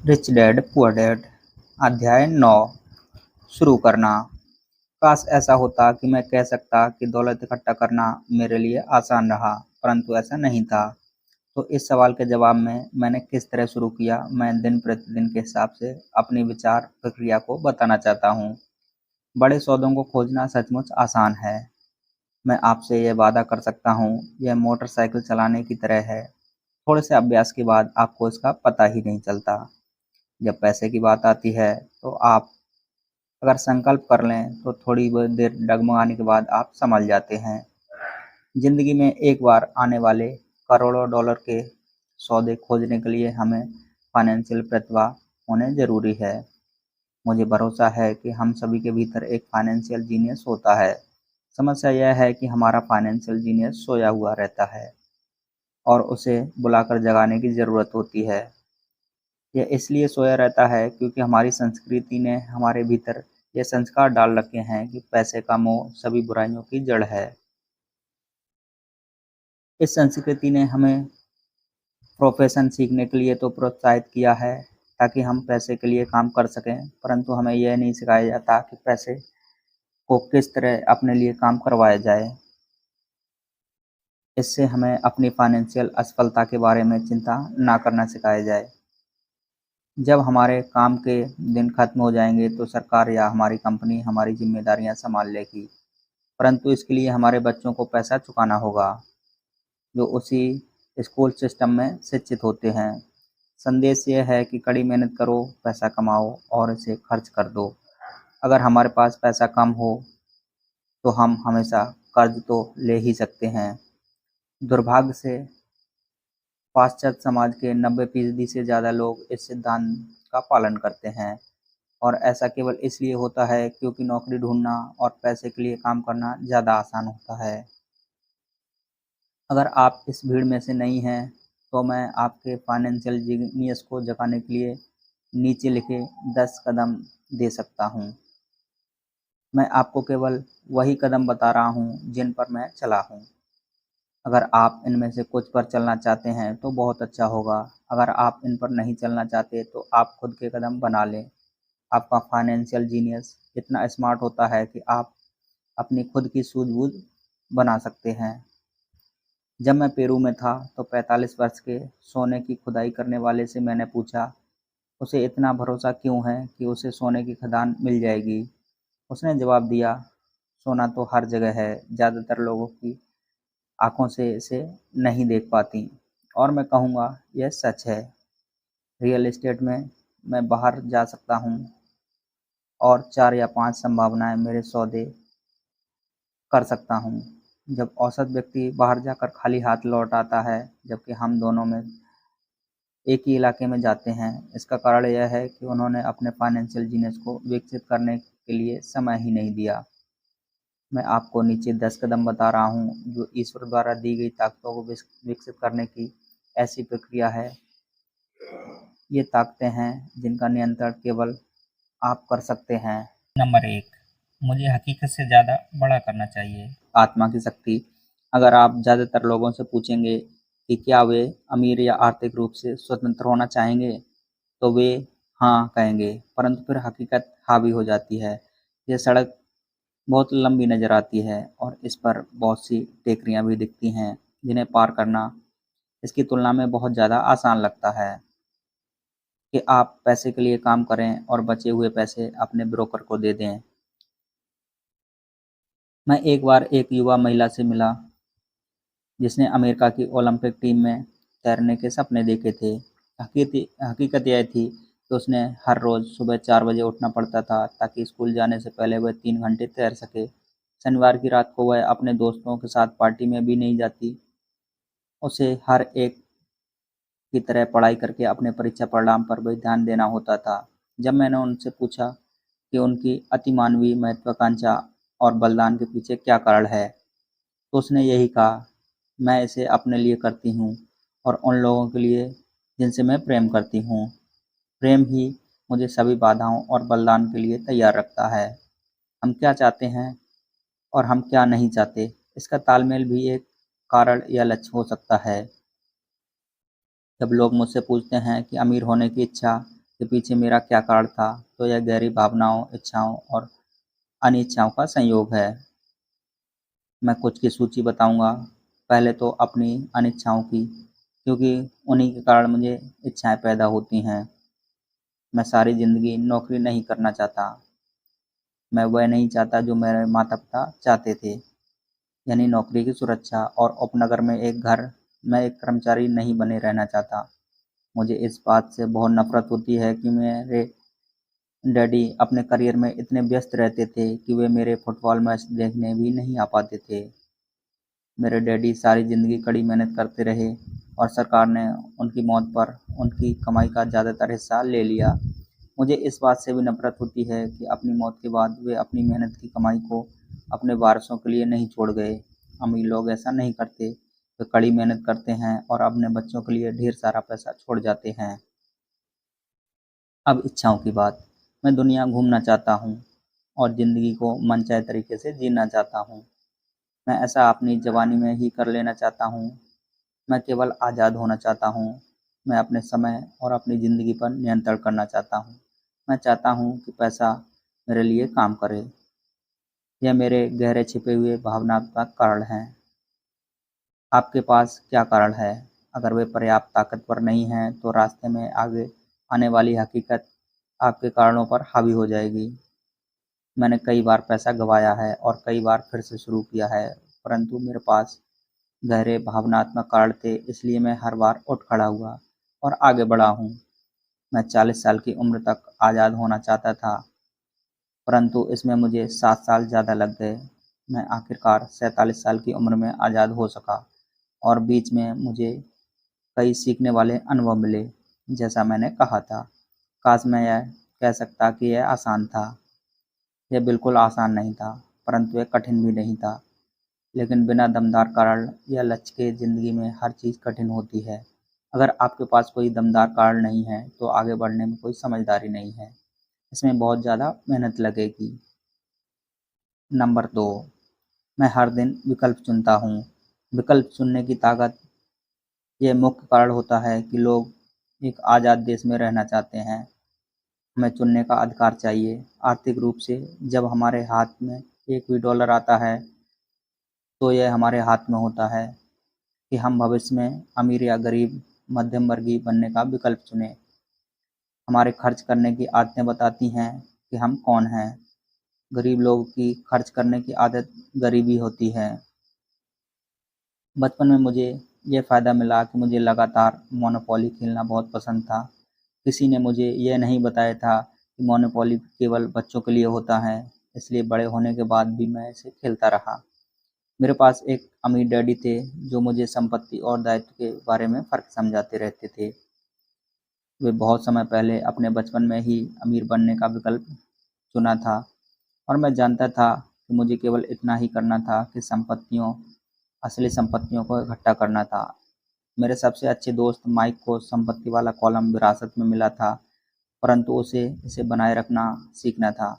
Rich dad poor dad अध्याय 9 शुरू करना। काश ऐसा होता कि मैं कह सकता कि दौलत इकट्ठा करना मेरे लिए आसान रहा, परंतु ऐसा नहीं था। तो इस सवाल के जवाब में मैंने किस तरह शुरू किया, मैं दिन प्रतिदिन के हिसाब से अपनी विचार प्रक्रिया को बताना चाहता हूँ। बड़े सौदों को खोजना सचमुच आसान है। मैं आपसे यह वादा कर सकता हूँ, यह मोटरसाइकिल चलाने की तरह है। थोड़े से अभ्यास के बाद आपको इसका पता ही नहीं चलता। जब पैसे की बात आती है तो आप अगर संकल्प कर लें तो थोड़ी बहुत देर डगमगाने के बाद आप संभल जाते हैं। जिंदगी में एक बार आने वाले करोड़ों डॉलर के सौदे खोजने के लिए हमें फाइनेंशियल प्रतिभा होने जरूरी है। मुझे भरोसा है कि हम सभी के भीतर एक फाइनेंशियल जीनियस होता है। समस्या यह है कि हमारा फाइनेंशियल जीनियस सोया हुआ रहता है और उसे बुलाकर जगाने की ज़रूरत होती है। यह इसलिए सोया रहता है क्योंकि हमारी संस्कृति ने हमारे भीतर ये संस्कार डाल रखे हैं कि पैसे का मोह सभी बुराइयों की जड़ है। इस संस्कृति ने हमें प्रोफेशन सीखने के लिए तो प्रोत्साहित किया है ताकि हम पैसे के लिए काम कर सकें, परंतु हमें यह नहीं सिखाया जाता कि पैसे को किस तरह अपने लिए काम करवाया जाए। इससे हमें अपनी फाइनेंशियल असफलता के बारे में चिंता ना करना सिखाया जाए। जब हमारे काम के दिन खत्म हो जाएंगे तो सरकार या हमारी कंपनी हमारी जिम्मेदारियां संभाल लेगी, परंतु इसके लिए हमारे बच्चों को पैसा चुकाना होगा, जो उसी स्कूल सिस्टम में शिक्षित होते हैं। संदेश यह है कि कड़ी मेहनत करो, पैसा कमाओ और इसे खर्च कर दो। अगर हमारे पास पैसा कम हो तो हम हमेशा कर्ज तो ले ही सकते हैं। दुर्भाग्य से पाश्चात्य समाज के 90% से ज़्यादा लोग इस सिद्धांत का पालन करते हैं, और ऐसा केवल इसलिए होता है क्योंकि नौकरी ढूंढना और पैसे के लिए काम करना ज़्यादा आसान होता है। अगर आप इस भीड़ में से नहीं हैं तो मैं आपके फाइनेंशियल जीनियस को जगाने के लिए नीचे लिखे 10 कदम दे सकता हूँ। मैं आपको केवल वही कदम बता रहा हूँ जिन पर मैं चला हूँ। अगर आप इनमें से कुछ पर चलना चाहते हैं तो बहुत अच्छा होगा। अगर आप इन पर नहीं चलना चाहते तो आप खुद के कदम बना लें। आपका फाइनेंशियल जीनियस इतना स्मार्ट होता है कि आप अपनी खुद की सूझबूझ बना सकते हैं। जब मैं पेरू में था तो 45 वर्ष के सोने की खुदाई करने वाले से मैंने पूछा, उसे इतना भरोसा क्यों है कि उसे सोने की खदान मिल जाएगी। उसने जवाब दिया, सोना तो हर जगह है, ज़्यादातर लोगों की आंखों से इसे नहीं देख पाती। और मैं कहूँगा यह सच है। रियल एस्टेट में मैं बाहर जा सकता हूँ और 4 या 5 संभावनाएं मेरे सौदे कर सकता हूँ। जब औसत व्यक्ति बाहर जाकर खाली हाथ लौट आता है, जबकि हम दोनों में एक ही इलाके में जाते हैं, इसका कारण यह है कि उन्होंने अपने फाइनेंशियल जीनियस को विकसित करने के लिए समय ही नहीं दिया। मैं आपको नीचे 10 कदम बता रहा हूँ जो ईश्वर द्वारा दी गई ताकतों को विकसित करने की ऐसी प्रक्रिया है। ये ताकतें हैं जिनका नियंत्रण केवल आप कर सकते हैं। नंबर 1, मुझे हकीकत से ज़्यादा बड़ा करना चाहिए। आत्मा की शक्ति। अगर आप ज़्यादातर लोगों से पूछेंगे कि क्या वे अमीर या आर्थिक रूप से स्वतंत्र होना चाहेंगे, तो वे हाँ कहेंगे, परंतु फिर हकीकत हावी हो जाती है। यह सड़क बहुत लंबी नज़र आती है और इस पर बहुत सी टेकरियाँ भी दिखती हैं, जिन्हें पार करना इसकी तुलना में बहुत ज़्यादा आसान लगता है। कि आप पैसे के लिए काम करें और बचे हुए पैसे अपने ब्रोकर को दे दें। मैं एक बार एक युवा महिला से मिला जिसने अमेरिका की ओलंपिक टीम में तैरने के सपने देखे थे। हकीकत यह थी कि उसने हर रोज़ सुबह 4 बजे उठना पड़ता था ताकि स्कूल जाने से पहले वह 3 घंटे तैर सके। शनिवार की रात को वह अपने दोस्तों के साथ पार्टी में भी नहीं जाती। उसे हर एक की तरह पढ़ाई करके अपने परीक्षा परिणाम पर भी ध्यान देना होता था। जब मैंने उनसे पूछा कि उनकी अतिमानवीय महत्वाकांक्षा और बलिदान के पीछे क्या कारण है, तो उसने यही कहा, मैं इसे अपने लिए करती हूँ और उन लोगों के लिए जिनसे मैं प्रेम करती हूँ। प्रेम ही मुझे सभी बाधाओं और बलिदान के लिए तैयार रखता है। हम क्या चाहते हैं और हम क्या नहीं चाहते, इसका तालमेल भी एक कारण या लक्ष्य हो सकता है। जब लोग मुझसे पूछते हैं कि अमीर होने की इच्छा के पीछे मेरा क्या कारण था, तो यह गहरी भावनाओं, इच्छाओं और अनिच्छाओं का संयोग है। मैं कुछ की सूची बताऊंगा। पहले तो अपनी अनिच्छाओं की, क्योंकि उन्हीं के कारण मुझे इच्छाएं पैदा होती हैं। मैं सारी ज़िंदगी नौकरी नहीं करना चाहता। मैं वह नहीं चाहता जो मेरे माता-पिता चाहते थे, यानी नौकरी की सुरक्षा और उपनगर में एक घर। मैं एक कर्मचारी नहीं बने रहना चाहता। मुझे इस बात से बहुत नफ़रत होती है कि मेरे डैडी अपने करियर में इतने व्यस्त रहते थे कि वे मेरे फुटबॉल मैच देखने भी नहीं आ पाते थे। मेरे डैडी सारी ज़िंदगी कड़ी मेहनत करते रहे और सरकार ने उनकी मौत पर उनकी कमाई का ज़्यादातर हिस्सा ले लिया। मुझे इस बात से भी नफ़रत होती है कि अपनी मौत के बाद वे अपनी मेहनत की कमाई को अपने वारसों के लिए नहीं छोड़ गए। अमीर लोग ऐसा नहीं करते। वे कड़ी मेहनत करते हैं और अपने बच्चों के लिए ढेर सारा पैसा छोड़ जाते हैं। अब इच्छाओं की बात। मैं दुनिया घूमना चाहता हूँ और ज़िंदगी को मनचाहे तरीके से जीना चाहता हूँ। मैं ऐसा अपनी जवानी में ही कर लेना चाहता हूँ। मैं केवल आज़ाद होना चाहता हूँ। मैं अपने समय और अपनी ज़िंदगी पर नियंत्रण करना चाहता हूँ। मैं चाहता हूँ कि पैसा मेरे लिए काम करे। यह मेरे गहरे छिपे हुए भावनात्मक कारण हैं। आपके पास क्या कारण है? अगर वे पर्याप्त ताकतवर नहीं हैं, तो रास्ते में आगे आने वाली हकीकत आपके कारणों पर हावी हो जाएगी। मैंने कई बार पैसा गंवाया है और कई बार फिर से शुरू किया है, परंतु मेरे पास गहरे भावनात्मक कारण थे, इसलिए मैं हर बार उठ खड़ा हुआ और आगे बढ़ा हूँ। मैं 40 साल की उम्र तक आज़ाद होना चाहता था, परंतु इसमें मुझे 7 साल ज़्यादा लग गए। मैं आखिरकार 47 साल की उम्र में आज़ाद हो सका और बीच में मुझे कई सीखने वाले अनुभव मिले। जैसा मैंने कहा था, काश मैं यह कह सकता कि यह आसान था। यह बिल्कुल आसान नहीं था, परंतु यह कठिन भी नहीं था। लेकिन बिना दमदार कारण या लक्ष्य के ज़िंदगी में हर चीज़ कठिन होती है। अगर आपके पास कोई दमदार कारण नहीं है, तो आगे बढ़ने में कोई समझदारी नहीं है। इसमें बहुत ज़्यादा मेहनत लगेगी। नंबर 2, मैं हर दिन विकल्प चुनता हूँ। विकल्प चुनने की ताकत, यह मुख्य कारण होता है कि लोग एक आज़ाद देश में रहना चाहते हैं। हमें चुनने का अधिकार चाहिए। आर्थिक रूप से जब हमारे हाथ में एक भी डॉलर आता है, तो यह हमारे हाथ में होता है कि हम भविष्य में अमीर या गरीब, मध्यम वर्गीय बनने का विकल्प चुनें। हमारे खर्च करने की आदतें बताती हैं कि हम कौन हैं। गरीब लोगों की खर्च करने की आदत गरीबी होती है। बचपन में मुझे ये फ़ायदा मिला कि मुझे लगातार मोनोपोली खेलना बहुत पसंद था। किसी ने मुझे यह नहीं बताया था कि मोनोपोली केवल बच्चों के लिए होता है, इसलिए बड़े होने के बाद भी मैं इसे खेलता रहा। मेरे पास एक अमीर डैडी थे जो मुझे संपत्ति और दायित्व के बारे में फ़र्क समझाते रहते थे। वे बहुत समय पहले अपने बचपन में ही अमीर बनने का विकल्प चुना था और मैं जानता था कि मुझे केवल इतना ही करना था कि असली संपत्तियों को इकट्ठा करना था। मेरे सबसे अच्छे दोस्त माइक को संपत्ति वाला कॉलम विरासत में मिला था, परंतु उसे इसे बनाए रखना सीखना था।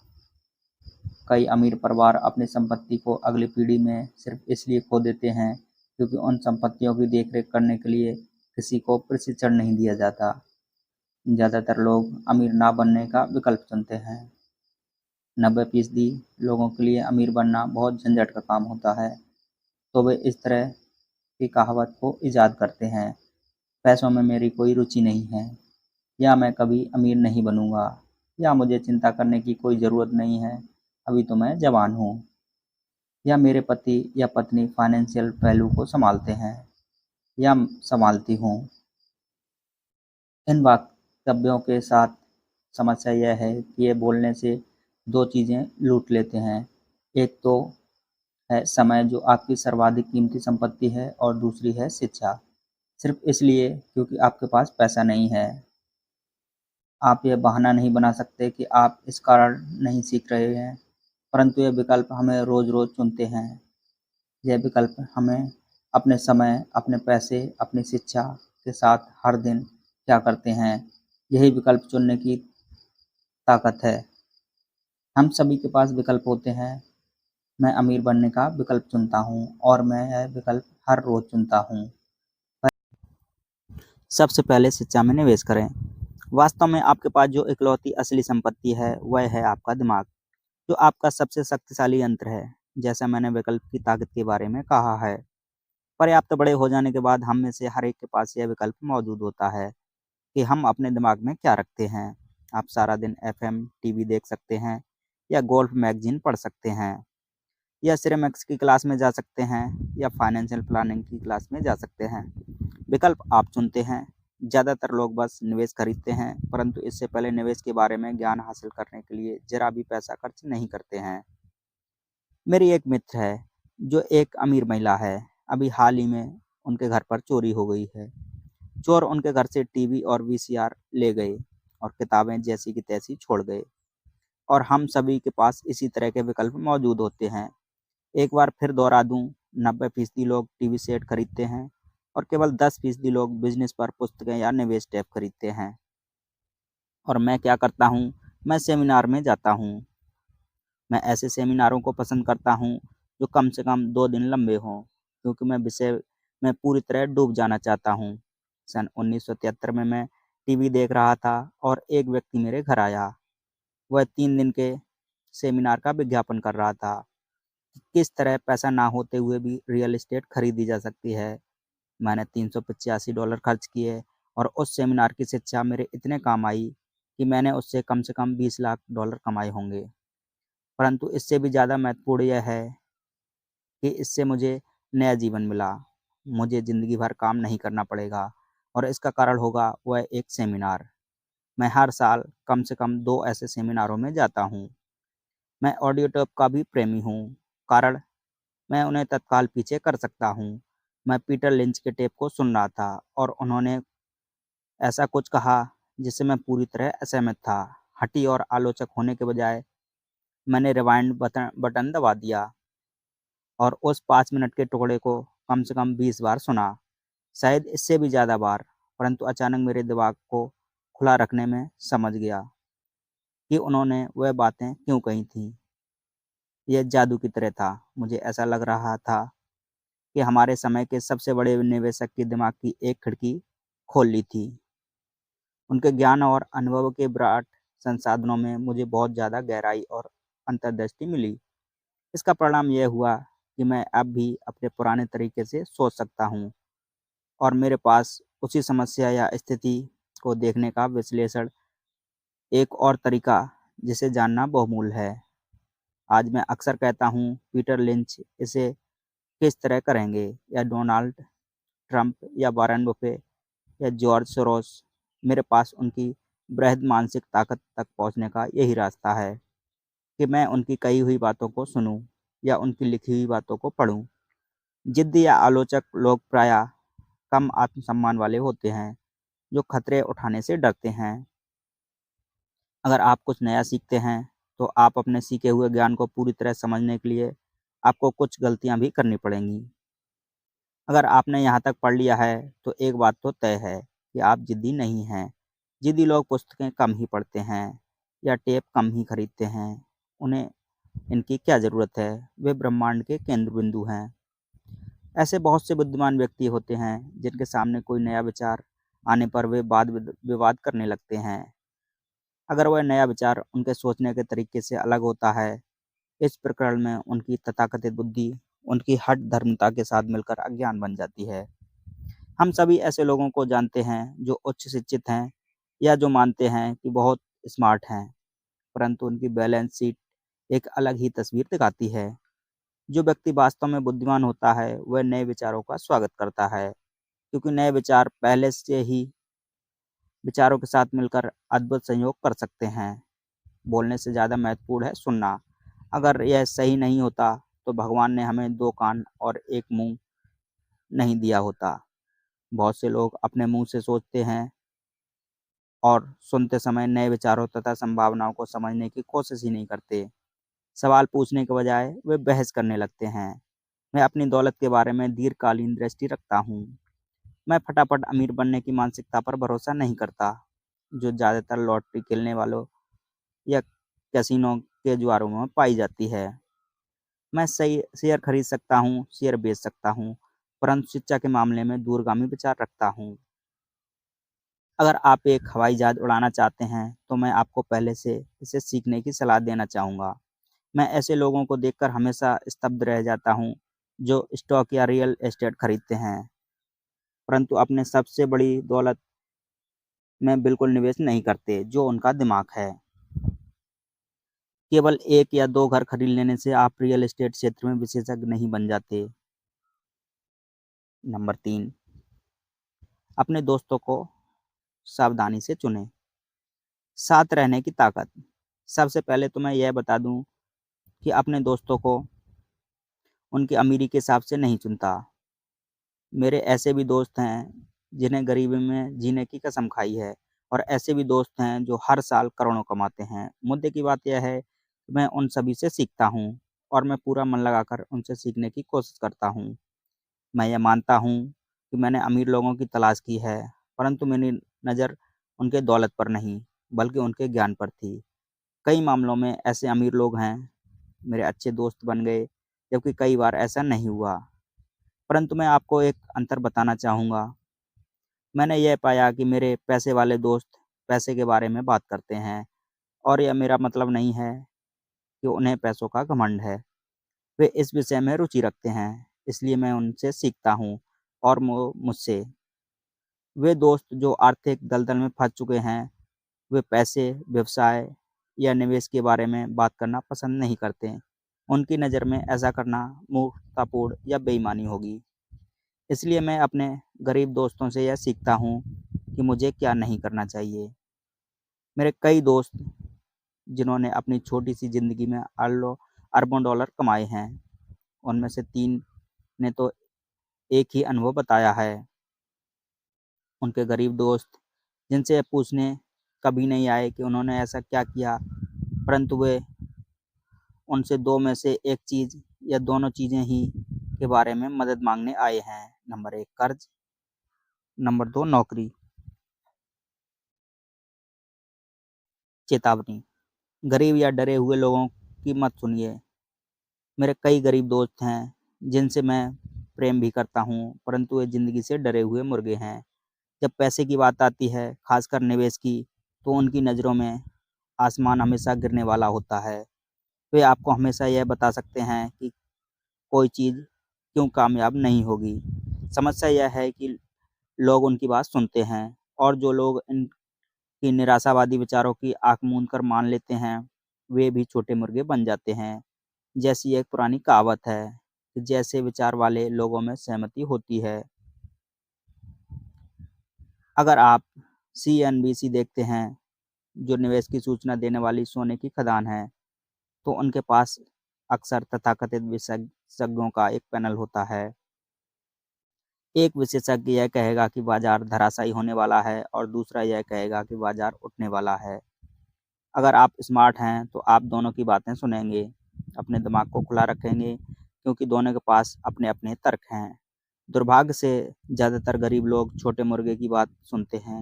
कई अमीर परिवार अपनी संपत्ति को अगली पीढ़ी में सिर्फ इसलिए खो देते हैं क्योंकि उन संपत्तियों की देखरेख करने के लिए किसी को प्रशिक्षण नहीं दिया जाता। ज़्यादातर लोग अमीर ना बनने का विकल्प चुनते हैं। 90% लोगों के लिए अमीर बनना बहुत झंझट का काम होता है, तो वे इस तरह की कहावत को ईजाद करते हैं, पैसों में मेरी कोई रुचि नहीं है, या मैं कभी अमीर नहीं बनूंगा, या मुझे चिंता करने की कोई ज़रूरत नहीं है, अभी तो मैं जवान हूँ, या मेरे पति या पत्नी फाइनेंशियल पहलू को संभालते हैं, या संभालती हूँ। इन वक्तव्यों के साथ समस्या यह है कि ये बोलने से दो चीज़ें लूट लेते हैं। एक तो है समय, जो आपकी सर्वाधिक कीमती संपत्ति है, और दूसरी है शिक्षा। सिर्फ इसलिए क्योंकि आपके पास पैसा नहीं है, आप यह बहाना नहीं बना सकते कि आप इस कारण नहीं सीख रहे हैं, परंतु यह विकल्प हमें रोज़-रोज़ चुनते हैं। यह विकल्प हमें अपने समय, अपने पैसे, अपनी शिक्षा के साथ हर दिन क्या करते हैं, यही विकल्प चुनने की ताकत है। हम सभी के पास विकल्प होते हैं। मैं अमीर बनने का विकल्प चुनता हूँ और मैं यह विकल्प हर रोज़ चुनता हूँ। सबसे पहले शिक्षा में निवेश करें। वास्तव में आपके पास जो इकलौती असली संपत्ति है वह है आपका दिमाग, जो आपका सबसे शक्तिशाली यंत्र है। जैसा मैंने विकल्प की ताकत के बारे में कहा है, पर्याप्त बड़े हो जाने के बाद हम में से हर एक के पास यह विकल्प मौजूद होता है कि हम अपने दिमाग में क्या रखते हैं। आप सारा दिन एफएम टीवी देख सकते हैं, या गोल्फ मैगजीन पढ़ सकते हैं, या सिरेमिक्स की क्लास में जा सकते हैं, या फाइनेंशियल प्लानिंग की क्लास में जा सकते हैं। विकल्प आप चुनते हैं। ज़्यादातर लोग बस निवेश खरीदते हैं, परंतु इससे पहले निवेश के बारे में ज्ञान हासिल करने के लिए जरा भी पैसा खर्च नहीं करते हैं। मेरी एक मित्र है जो एक अमीर महिला है। अभी हाल ही में उनके घर पर चोरी हो गई है। चोर उनके घर से टीवी और वीसीआर ले गए और किताबें जैसी की तैसी छोड़ गए। और हम सभी के पास इसी तरह के विकल्प मौजूद होते हैं। एक बार फिर दोहरा दूं, 90% लोग टीवी सेट खरीदते हैं और केवल 10% लोग बिजनेस पर पुस्तकें या निवेश टैब खरीदते हैं। और मैं क्या करता हूँ? मैं सेमिनार में जाता हूँ। मैं ऐसे सेमिनारों को पसंद करता हूँ जो कम से कम 2 दिन लंबे हों, क्योंकि मैं विषय में पूरी तरह डूब जाना चाहता हूँ। सन 1973 में मैं टीवी देख रहा था और एक व्यक्ति मेरे घर आया। वह 3 दिन के सेमिनार का विज्ञापन कर रहा था कि किस तरह पैसा ना होते हुए भी रियल एस्टेट खरीदी जा सकती है। मैंने $385 खर्च किए और उस सेमिनार की शिक्षा मेरे इतने काम आई कि मैंने उससे कम से कम $20 लाख कमाए होंगे। परंतु इससे भी ज़्यादा महत्वपूर्ण यह है कि इससे मुझे नया जीवन मिला। मुझे ज़िंदगी भर काम नहीं करना पड़ेगा और इसका कारण होगा वह एक सेमिनार। मैं हर साल कम से कम 2 ऐसे सेमिनारों में जाता हूँ। मैं ऑडियो टेप का भी प्रेमी हूँ, कारण मैं उन्हें तत्काल पीछे कर सकता हूँ। मैं पीटर लिंच के टेप को सुन रहा था और उन्होंने ऐसा कुछ कहा जिससे मैं पूरी तरह असहमत था। हठी और आलोचक होने के बजाय मैंने रिवाइंड बटन दबा दिया और उस 5 मिनट के टुकड़े को कम से कम 20 बार सुना, शायद इससे भी ज़्यादा बार। परंतु अचानक मेरे दिमाग को खुला रखने में समझ गया कि उन्होंने वह बातें क्यों कही थीं। यह जादू की तरह था। मुझे ऐसा लग रहा था कि हमारे समय के सबसे बड़े निवेशक के दिमाग की एक खिड़की खोल ली थी। उनके ज्ञान और अनुभव के विराट संसाधनों में मुझे बहुत ज़्यादा गहराई और अंतर्दृष्टि मिली। इसका परिणाम यह हुआ कि मैं अब भी अपने पुराने तरीके से सोच सकता हूँ और मेरे पास उसी समस्या या स्थिति को देखने का विश्लेषण एक और तरीका जिसे जानना बहुमूल्य है। आज मैं अक्सर कहता हूँ, पीटर लिंच इसे किस तरह करेंगे, या डोनाल्ड ट्रंप या वॉरेन बुफे या जॉर्ज सोरोस। मेरे पास उनकी बृहद मानसिक ताकत तक पहुँचने का यही रास्ता है कि मैं उनकी कही हुई बातों को सुनूं या उनकी लिखी हुई बातों को पढूं। जिद्दी या आलोचक लोग प्रायः कम आत्मसम्मान वाले होते हैं, जो खतरे उठाने से डरते हैं। अगर आप कुछ नया सीखते हैं, तो आप अपने सीखे हुए ज्ञान को पूरी तरह समझने के लिए आपको कुछ गलतियां भी करनी पड़ेंगी। अगर आपने यहाँ तक पढ़ लिया है, तो एक बात तो तय है कि आप जिद्दी नहीं हैं। जिद्दी लोग पुस्तकें कम ही पढ़ते हैं या टेप कम ही खरीदते हैं। उन्हें इनकी क्या ज़रूरत है? वे ब्रह्मांड के केंद्र बिंदु हैं। ऐसे बहुत से बुद्धिमान व्यक्ति होते हैं जिनके सामने कोई नया विचार आने पर वे वाद विवाद करने लगते हैं, अगर वह नया विचार उनके सोचने के तरीके से अलग होता है। इस प्रकरण में उनकी तथाकथित बुद्धि उनकी हठ धर्मता के साथ मिलकर अज्ञान बन जाती है। हम सभी ऐसे लोगों को जानते हैं जो उच्च शिक्षित हैं या जो मानते हैं कि बहुत स्मार्ट हैं, परंतु उनकी बैलेंस शीट एक अलग ही तस्वीर दिखाती है। जो व्यक्ति वास्तव में बुद्धिमान होता है वह नए विचारों का स्वागत करता है, क्योंकि नए विचार पहले से ही विचारों के साथ मिलकर अद्भुत संयोग कर सकते हैं। बोलने से ज़्यादा महत्वपूर्ण है सुनना। अगर यह सही नहीं होता, तो भगवान ने हमें 2 कान और 1 मुंह नहीं दिया होता। बहुत से लोग अपने मुंह से सोचते हैं और सुनते समय नए विचारों तथा संभावनाओं को समझने की कोशिश ही नहीं करते। सवाल पूछने के बजाय वे बहस करने लगते हैं। मैं अपनी दौलत के बारे में दीर्घकालीन दृष्टि रखता हूँ। मैं फटाफट अमीर बनने की मानसिकता पर भरोसा नहीं करता, जो ज़्यादातर लॉटरी खेलने वालों या कैसीनो के जुआरों में पाई जाती है। मैं सही शेयर खरीद सकता हूँ, शेयर बेच सकता हूँ, परंतु शिक्षा के मामले में दूरगामी विचार रखता हूँ। अगर आप एक हवाई जहाज़ उड़ाना चाहते हैं तो मैं आपको पहले से इसे सीखने की सलाह देना चाहूँगा। मैं ऐसे लोगों को देखकर हमेशा स्तब्ध रह जाता हूँ जो स्टॉक या रियल एस्टेट खरीदते हैं, परंतु अपने सबसे बड़ी दौलत में बिल्कुल निवेश नहीं करते, जो उनका दिमाग है। केवल 1 या 2 घर खरीद लेने से आप रियल एस्टेट क्षेत्र में विशेषज्ञ नहीं बन जाते। नंबर 3, अपने दोस्तों को सावधानी से चुनें। साथ रहने की ताकत। सबसे पहले तो मैं यह बता दूँ कि अपने दोस्तों को उनकी अमीरी के हिसाब से नहीं चुनता। मेरे ऐसे भी दोस्त हैं जिन्हें गरीबी में जीने की कसम खाई है, और ऐसे भी दोस्त हैं जो हर साल करोड़ों कमाते हैं। मुद्दे की बात यह है कि मैं उन सभी से सीखता हूँ और मैं पूरा मन लगाकर उनसे सीखने की कोशिश करता हूँ। मैं यह मानता हूँ कि मैंने अमीर लोगों की तलाश की है, परंतु मेरी नज़र उनके दौलत पर नहीं, बल्कि उनके ज्ञान पर थी। कई मामलों में ऐसे अमीर लोग हैं मेरे अच्छे दोस्त बन गए, जबकि कई बार ऐसा नहीं हुआ। परंतु मैं आपको एक अंतर बताना चाहूँगा। मैंने यह पाया कि मेरे पैसे वाले दोस्त पैसे के बारे में बात करते हैं, और यह मेरा मतलब नहीं है कि उन्हें पैसों का घमंड है। वे इस विषय में रुचि रखते हैं, इसलिए मैं उनसे सीखता हूँ और वो मुझसे। वे दोस्त जो आर्थिक दलदल में फँस चुके हैं, वे पैसे, व्यवसाय या निवेश के बारे में बात करना पसंद नहीं करते। उनकी नज़र में ऐसा करना मूर्खतापूर्ण या बेईमानी होगी। इसलिए मैं अपने गरीब दोस्तों से यह सीखता हूँ कि मुझे क्या नहीं करना चाहिए। मेरे कई दोस्त जिन्होंने अपनी छोटी-सी ज़िंदगी में अरबों डॉलर कमाए हैं, उनमें से 3 ने तो एक ही अनुभव बताया है। उनके गरीब दोस्त जिनसे ये पूछने कभी नहीं आए कि उन्होंने ऐसा क्या किया, परंतु वे उनसे 2 में से 1 चीज़ या दोनों चीज़ें ही के बारे में मदद माँगने आए हैं। नंबर 1 कर्ज़, नंबर 2 नौकरी। चेतावनी: गरीब या डरे हुए लोगों की मत सुनिए। मेरे कई गरीब दोस्त हैं जिनसे मैं प्रेम भी करता हूँ, परंतु वे ज़िंदगी से डरे हुए मुर्गे हैं। जब पैसे की बात आती है, खासकर निवेश की, तो उनकी नज़रों में आसमान हमेशा गिरने वाला होता है। वे आपको हमेशा यह बता सकते हैं कि कोई चीज़ क्यों कामयाब नहीं होगी। समस्या यह है कि लोग उनकी बात सुनते हैं, और जो लोग इनकी निराशावादी विचारों की आँख मूंद कर मान लेते हैं, वे भी छोटे मुर्गे बन जाते हैं। जैसी एक पुरानी कहावत है कि जैसे विचार वाले लोगों में सहमति होती है। अगर आप सीएनबीसी देखते हैं, जो निवेश की सूचना देने वाली सोने की खदान है, तो उनके पास अक्सर तथाकथित विशेषज्ञों का एक पैनल होता है। एक विशेषज्ञ यह कहेगा कि बाजार धराशायी होने वाला है, और दूसरा यह कहेगा कि बाजार उठने वाला है। अगर आप स्मार्ट हैं तो आप दोनों की बातें सुनेंगे, अपने दिमाग को खुला रखेंगे, क्योंकि दोनों के पास अपने-अपने तर्क हैं। दुर्भाग्य से ज़्यादातर गरीब लोग छोटे मुर्गे की बात सुनते हैं।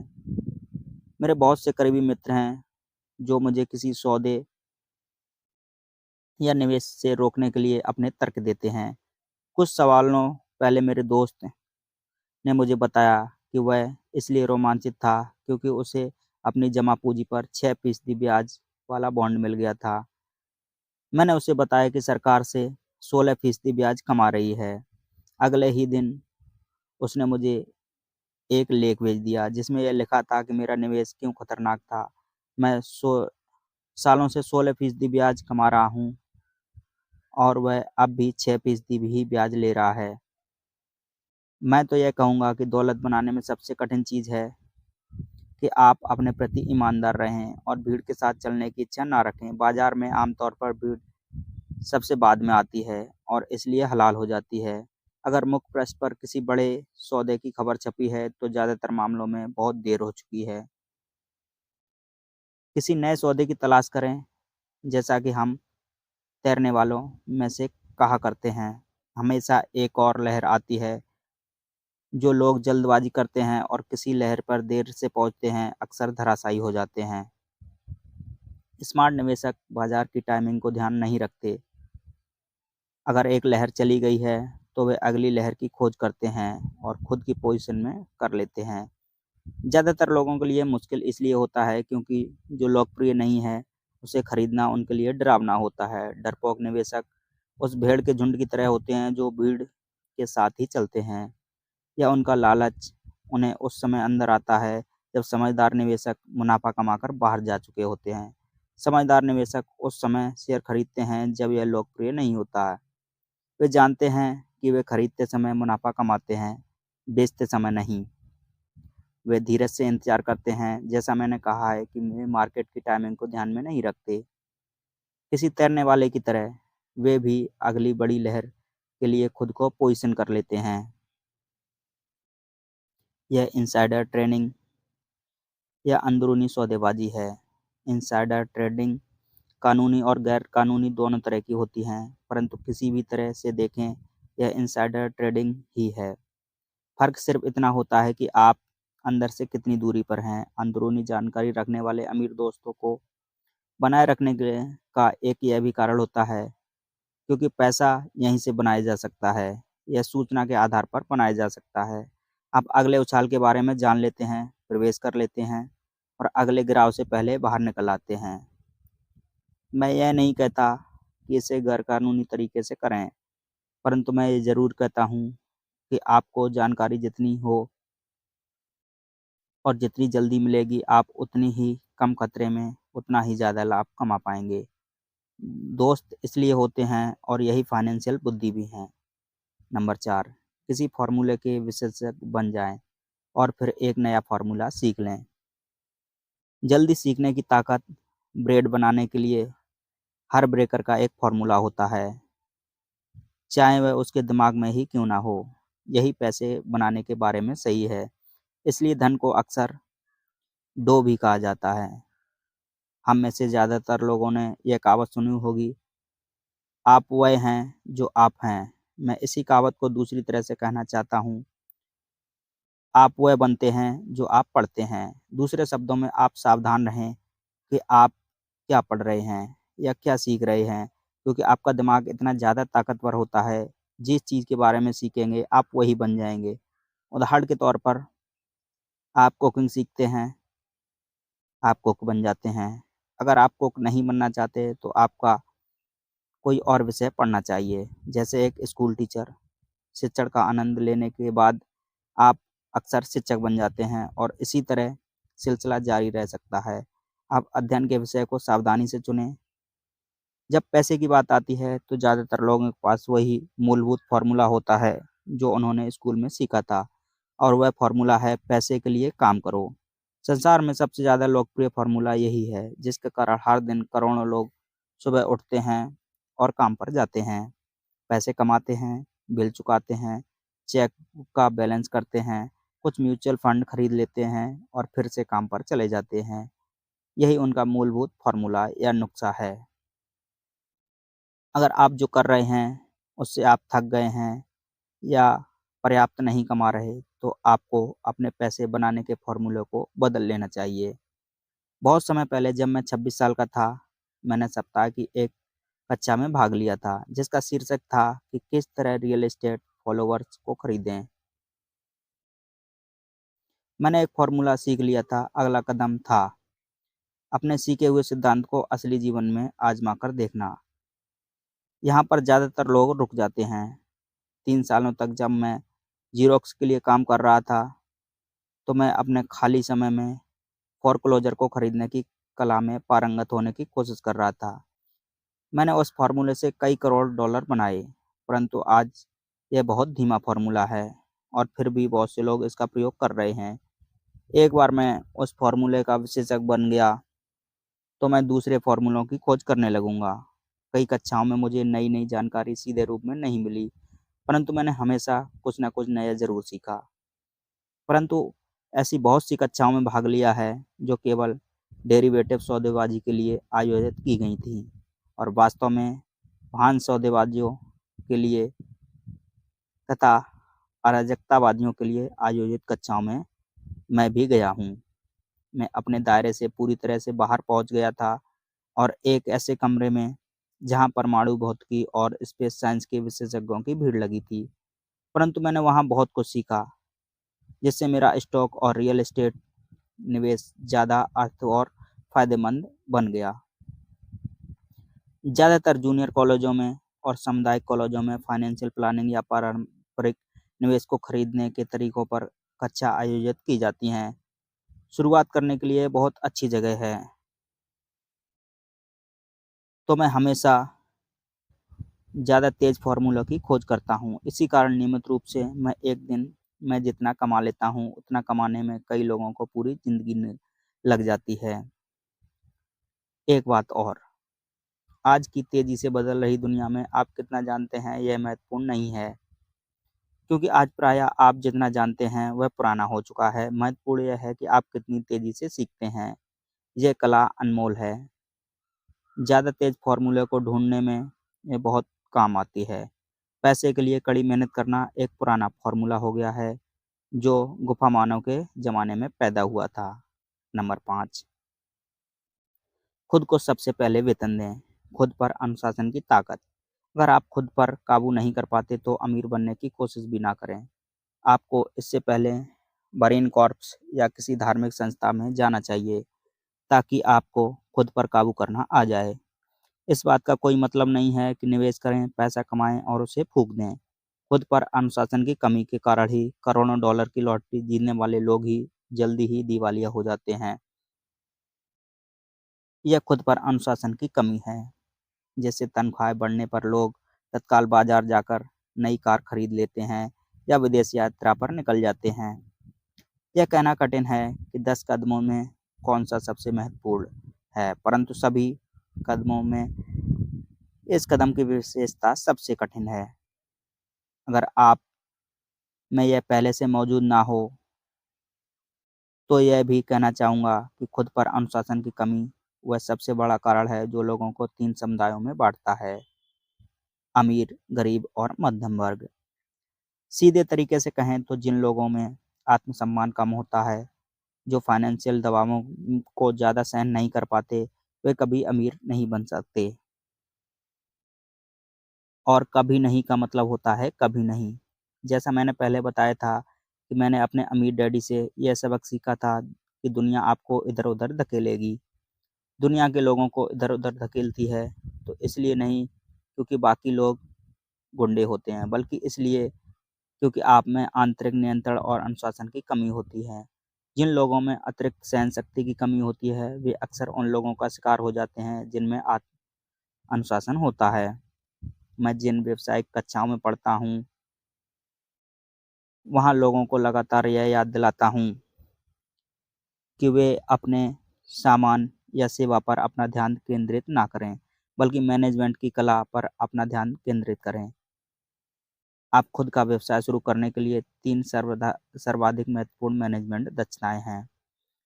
मेरे बहुत से करीबी मित्र हैं जो मुझे किसी सौदे या निवेश से रोकने के लिए अपने तर्क देते हैं। कुछ सवालों पहले मेरे दोस्त ने मुझे बताया कि वह इसलिए रोमांचित था क्योंकि उसे अपनी जमा पूंजी पर 6% ब्याज वाला बॉन्ड मिल गया था। मैंने उसे बताया कि सरकार से 16% ब्याज कमा रही है। अगले ही दिन उसने मुझे एक लेख भेज दिया जिसमें यह लिखा था कि मेरा निवेश क्यों खतरनाक था। मैं सालों से 16% ब्याज कमा रहा हूँ, और वह अब भी 6% भी ब्याज ले रहा है। मैं तो यह कहूँगा कि दौलत बनाने में सबसे कठिन चीज़ है कि आप अपने प्रति ईमानदार रहें और भीड़ के साथ चलने की इच्छा ना रखें। बाजार में आमतौर पर भीड़ सबसे बाद में आती है और इसलिए हलाल हो जाती है। अगर मुख्य पृष्ठ पर किसी बड़े सौदे की खबर छपी है तो ज़्यादातर मामलों में बहुत देर हो चुकी है। किसी नए सौदे की तलाश करें, जैसा कि हम तैरने वालों में से कहा करते हैं, हमेशा एक और लहर आती है। जो लोग जल्दबाजी करते हैं और किसी लहर पर देर से पहुंचते हैं, अक्सर धराशायी हो जाते हैं। स्मार्ट निवेशक बाजार की टाइमिंग को ध्यान नहीं रखते। अगर एक लहर चली गई है, तो वे अगली लहर की खोज करते हैं और खुद की पोजीशन में कर लेते हैं। ज़्यादातर लोगों के लिए मुश्किल इसलिए होता है क्योंकि जो लोकप्रिय नहीं है, उसे खरीदना उनके लिए डरावना होता है। डरपोक निवेशक उस भेड़ के झुंड की तरह होते हैं जो भीड़ के साथ ही चलते हैं, या उनका लालच उन्हें उस समय अंदर आता है जब समझदार निवेशक मुनाफा कमाकर बाहर जा चुके होते हैं। समझदार निवेशक उस समय शेयर खरीदते हैं जब यह लोकप्रिय नहीं होता है। वे जानते हैं कि वे खरीदते समय मुनाफा कमाते हैं, बेचते समय नहीं। वे धीरज से इंतजार करते हैं, जैसा मैंने कहा है कि वे मार्केट की टाइमिंग को ध्यान में नहीं रखते। किसी तैरने वाले की तरह वे भी अगली बड़ी लहर के लिए खुद को पोजीशन कर लेते हैं। यह इनसाइडर ट्रेडिंग या अंदरूनी सौदेबाजी है। इनसाइडर ट्रेडिंग कानूनी और गैर कानूनी दोनों तरह की होती हैं, परंतु किसी भी तरह से देखें, यह इनसाइडर ट्रेडिंग ही है। फ़र्क सिर्फ इतना होता है कि आप अंदर से कितनी दूरी पर हैं। अंदरूनी जानकारी रखने वाले अमीर दोस्तों को बनाए रखने का एक यह भी कारण होता है क्योंकि पैसा यहीं से बनाया जा सकता है। यह सूचना के आधार पर बनाया जा सकता है। आप अगले उछाल के बारे में जान लेते हैं, प्रवेश कर लेते हैं और अगले गिराव से पहले बाहर निकल आते हैं। मैं यह नहीं कहता कि इसे गैर-कानूनी तरीके से करें, परंतु मैं ये ज़रूर कहता हूँ कि आपको जानकारी जितनी हो और जितनी जल्दी मिलेगी, आप उतनी ही कम खतरे में उतना ही ज़्यादा लाभ कमा पाएँगे। दोस्त इसलिए होते हैं और यही फाइनेंशियल बुद्धि भी है। नंबर 4, किसी फ़ॉर्मूले के विशेषज्ञ बन जाएँ और फिर एक नया फ़ॉर्मूला सीख लें। जल्दी सीखने की ताकत ब्रेड बनाने के लिए हर ब्रेकर का एक फ़ॉर्मूला होता है, चाहे वह उसके दिमाग में ही क्यों ना हो। यही पैसे बनाने के बारे में सही है। इसलिए धन को अक्सर डो भी कहा जाता है। हम में से ज़्यादातर लोगों ने यह कहावत सुनी होगी, आप वह हैं जो आप हैं। मैं इसी कहावत को दूसरी तरह से कहना चाहता हूँ, आप वह बनते हैं जो आप पढ़ते हैं। दूसरे शब्दों में आप सावधान रहें कि आप क्या पढ़ रहे हैं या क्या सीख रहे हैं, क्योंकि आपका दिमाग इतना ज़्यादा ताकतवर होता है, जिस चीज़ के बारे में सीखेंगे आप वही बन जाएँगे। उदाहरण के तौर पर आप कुकिंग सीखते हैं, आप कुक बन जाते हैं। अगर आप कुक नहीं बनना चाहते तो आपका कोई और विषय पढ़ना चाहिए, जैसे एक स्कूल टीचर। शिक्षण का आनंद लेने के बाद आप अक्सर शिक्षक बन जाते हैं और इसी तरह सिलसिला जारी रह सकता है। आप अध्ययन के विषय को सावधानी से चुनें। जब पैसे की बात आती है तो ज़्यादातर लोगों के पास वही मूलभूत फ़ॉर्मूला होता है जो उन्होंने स्कूल में सीखा था, और वह फ़ॉर्मूला है पैसे के लिए काम करो। संसार में सबसे ज़्यादा लोकप्रिय फ़ॉर्मूला यही है, जिसके कारण हर दिन करोड़ों लोग सुबह उठते हैं और काम पर जाते हैं, पैसे कमाते हैं, बिल चुकाते हैं, चेक का बैलेंस करते हैं, कुछ म्यूचुअल फंड खरीद लेते हैं और फिर से काम पर चले जाते हैं। यही उनका मूलभूत फ़ॉर्मूला या नुस्खा है। अगर आप जो कर रहे हैं, उससे आप थक गए हैं या पर्याप्त नहीं कमा रहे, तो आपको अपने पैसे बनाने के फ़ॉर्मूले को बदल लेना चाहिए। बहुत समय पहले जब मैं 26 साल का था, मैंने सप्ताह की एक कक्षा में भाग लिया था, जिसका शीर्षक था कि किस तरह रियल एस्टेट फॉलोवर्स को खरीदें। मैंने एक फ़ॉर्मूला सीख लिया था, अगला कदम था अपने सीखे हुए सिद्धांत को असली जीवन में आज़मा कर देखना। यहाँ पर ज़्यादातर लोग रुक जाते हैं। 3 सालों तक जब मैं ज़ेरॉक्स के लिए काम कर रहा था, तो मैं अपने खाली समय में फ़ोरक्लोज़र को खरीदने की कला में पारंगत होने की कोशिश कर रहा था। मैंने उस फ़ॉर्मूले से कई करोड़ डॉलर बनाए, परंतु आज यह बहुत धीमा फ़ॉर्मूला है और फिर भी बहुत से लोग इसका प्रयोग कर रहे हैं। एक बार मैं उस फ़ॉर्मूले का विशेषज्ञ बन गया, तो मैं दूसरे फ़ॉर्मूलों की खोज करने लगूँगा। कई कक्षाओं में मुझे नई-नई जानकारी सीधे रूप में नहीं मिली, परंतु मैंने हमेशा कुछ न कुछ नया ज़रूर सीखा। परंतु ऐसी बहुत सी कक्षाओं में भाग लिया है, जो केवल डेरिवेटिव सौदेबाजी के लिए आयोजित की गई थीं, और वास्तव में महान सौदेबाजियों के लिए तथा अराजकतावादियों के लिए आयोजित कक्षाओं में मैं भी गया हूँ। मैं अपने दायरे से पूरी तरह से बाहर पहुँच गया था और एक ऐसे कमरे में जहाँ परमाणु भौतिकी और स्पेस साइंस के विशेषज्ञों की भीड़ लगी थी। परंतु मैंने वहाँ बहुत कुछ सीखा। जिससे मेरा स्टॉक और रियल एस्टेट निवेश ज़्यादा अर्थ और फायदेमंद बन गया। ज़्यादातर जूनियर कॉलेजों में और सामुदायिक कॉलेजों में फाइनेंशियल प्लानिंग या पारंपरिक निवेश को खरीदने के तरीकों पर कक्षा आयोजित की जाती हैं। शुरुआत करने के लिए बहुत अच्छी जगह है। तो मैं हमेशा ज़्यादा तेज़ फार्मूला की खोज करता हूँ। इसी कारण नियमित रूप से मैं एक दिन में जितना कमा लेता हूँ, उतना कमाने में कई लोगों को पूरी ज़िंदगी लग जाती है। एक बात और, आज की तेज़ी से बदल रही दुनिया में आप कितना जानते हैं यह महत्वपूर्ण नहीं है, क्योंकि आज प्रायः आप जितना जानते हैं वह पुराना हो चुका है। महत्वपूर्ण यह है कि आप कितनी तेज़ी से सीखते हैं। यह कला अनमोल है। ज़्यादा तेज़ फार्मूले को ढूँढने में ये बहुत काम आती है। पैसे के लिए कड़ी मेहनत करना एक पुराना फार्मूला हो गया है, जो गुफा मानव के ज़माने में पैदा हुआ था। नंबर 5, खुद को सबसे पहले वेतन दें। खुद पर अनुशासन की ताकत। अगर आप खुद पर काबू नहीं कर पाते तो अमीर बनने की कोशिश भी ना करें। आपको इससे पहले मरीन कॉर्प्स या किसी धार्मिक संस्था में जाना चाहिए, ताकि आपको खुद पर काबू करना आ जाए। इस बात का कोई मतलब नहीं है कि निवेश करें, पैसा कमाएं और उसे फूंक दें। खुद पर अनुशासन की कमी के कारण ही करोड़ों डॉलर की लॉटरी जीतने वाले लोग ही जल्दी ही दिवालिया हो जाते हैं। यह खुद पर अनुशासन की कमी है। जैसे तनख्वाहें बढ़ने पर लोग तत्काल बाजार जाकर नई कार खरीद लेते हैं या विदेश यात्रा पर निकल जाते हैं। यह कहना कठिन है कि 10 कदमों में कौन सा सबसे महत्वपूर्ण है, परंतु सभी कदमों में इस कदम की विशेषता सबसे कठिन है। अगर आप में यह पहले से मौजूद ना हो, तो यह भी कहना चाहूँगा कि खुद पर अनुशासन की कमी वह सबसे बड़ा कारण है जो लोगों को 3 समुदायों में बाँटता है: अमीर, गरीब और मध्यम वर्ग। सीधे तरीके से कहें तो जिन लोगों में आत्मसम्मान कम होता है, जो फाइनेंशियल दबावों को ज़्यादा सहन नहीं कर पाते, वे कभी अमीर नहीं बन सकते। और कभी नहीं का मतलब होता है कभी नहीं। जैसा मैंने पहले बताया था कि मैंने अपने अमीर डैडी से यह सबक सीखा था कि दुनिया आपको इधर-उधर धकेलेगी। दुनिया के लोगों को इधर-उधर धकेलती है, तो इसलिए नहीं क्योंकि बाकी लोग गुंडे होते हैं, बल्कि इसलिए क्योंकि आप में आंतरिक नियंत्रण और अनुशासन की कमी होती है। जिन लोगों में अतिरिक्त सहनशक्ति की कमी होती है, वे अक्सर उन लोगों का शिकार हो जाते हैं जिनमें अनुशासन होता है। मैं जिन व्यावसायिक कक्षाओं में पढ़ता हूँ, वहाँ लोगों को लगातार यह याद दिलाता हूँ कि वे अपने सामान या सेवा पर अपना ध्यान केंद्रित ना करें, बल्कि मैनेजमेंट की कला पर अपना ध्यान केंद्रित करें। आप खुद का व्यवसाय शुरू करने के लिए 3 सर्वाधिक महत्वपूर्ण मैनेजमेंट दक्षताएँ हैं।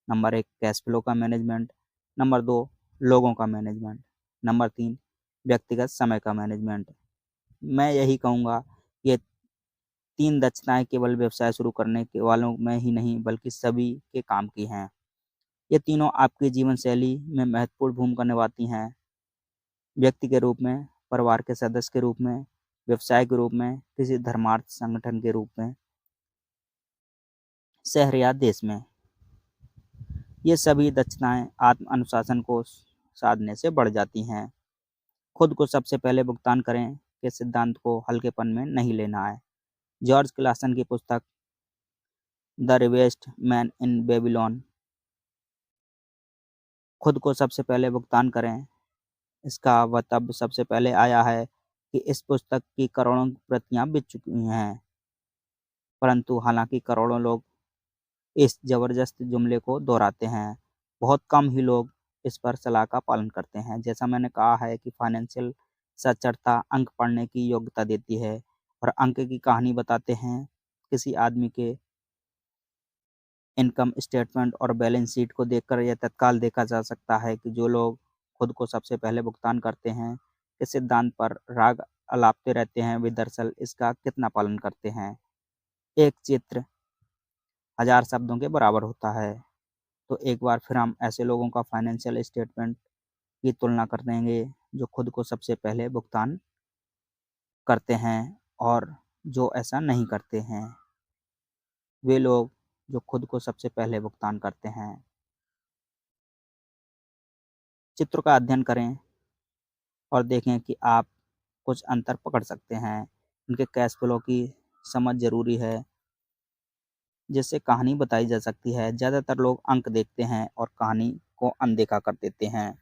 नंबर 1, कैश फ्लो का मैनेजमेंट। नंबर 2, लोगों का मैनेजमेंट। नंबर 3, व्यक्तिगत समय का मैनेजमेंट। मैं यही कहूँगा, ये 3 दक्षताएँ केवल व्यवसाय शुरू करने के वालों में ही नहीं बल्कि सभी के काम की हैं। ये तीनों आपकी जीवन शैली में महत्वपूर्ण भूमिका निभाती हैं। व्यक्ति के रूप में, परिवार के सदस्य के रूप में, व्यवसाय के रूप में, किसी धर्मार्थ संगठन के रूप में, शहर या देश में। ये सभी दक्षताएँ आत्म अनुशासन को साधने से बढ़ जाती हैं। खुद को सबसे पहले भुगतान करें के सिद्धांत को हल्केपन में नहीं लेना है। जॉर्ज क्लासन की पुस्तक the richest man in Babylon, खुद को सबसे पहले भुगतान करें, इसका वक्तव्य सबसे पहले आया है कि इस पुस्तक की करोड़ों प्रतियां बिक चुकी हैं, परंतु हालांकि करोड़ों लोग इस जबरदस्त जुमले को दोहराते हैं, बहुत कम ही लोग इस पर सलाह का पालन करते हैं। जैसा मैंने कहा है कि फाइनेंशियल साक्षरता अंक पढ़ने की योग्यता देती है और अंक की कहानी बताते हैं। किसी आदमी के इनकम स्टेटमेंट और बैलेंस शीट को देखकर यह तत्काल देखा जा सकता है कि जो लोग खुद को सबसे पहले भुगतान करते हैं, इस सिद्धांत पर राग अलापते रहते हैं, वे दरअसल इसका कितना पालन करते हैं। एक चित्र 1000 शब्दों के बराबर होता है। तो एक बार फिर हम ऐसे लोगों का फाइनेंशियल स्टेटमेंट की तुलना कर देंगे जो खुद को सबसे पहले भुगतान करते हैं और जो ऐसा नहीं करते हैं। वे लोग जो खुद को सबसे पहले भुगतान करते हैं। चित्र का अध्ययन करें और देखें कि आप कुछ अंतर पकड़ सकते हैं। उनके कैश फ्लो की समझ ज़रूरी है, जिससे कहानी बताई जा सकती है। ज़्यादातर लोग अंक देखते हैं और कहानी को अनदेखा कर देते हैं।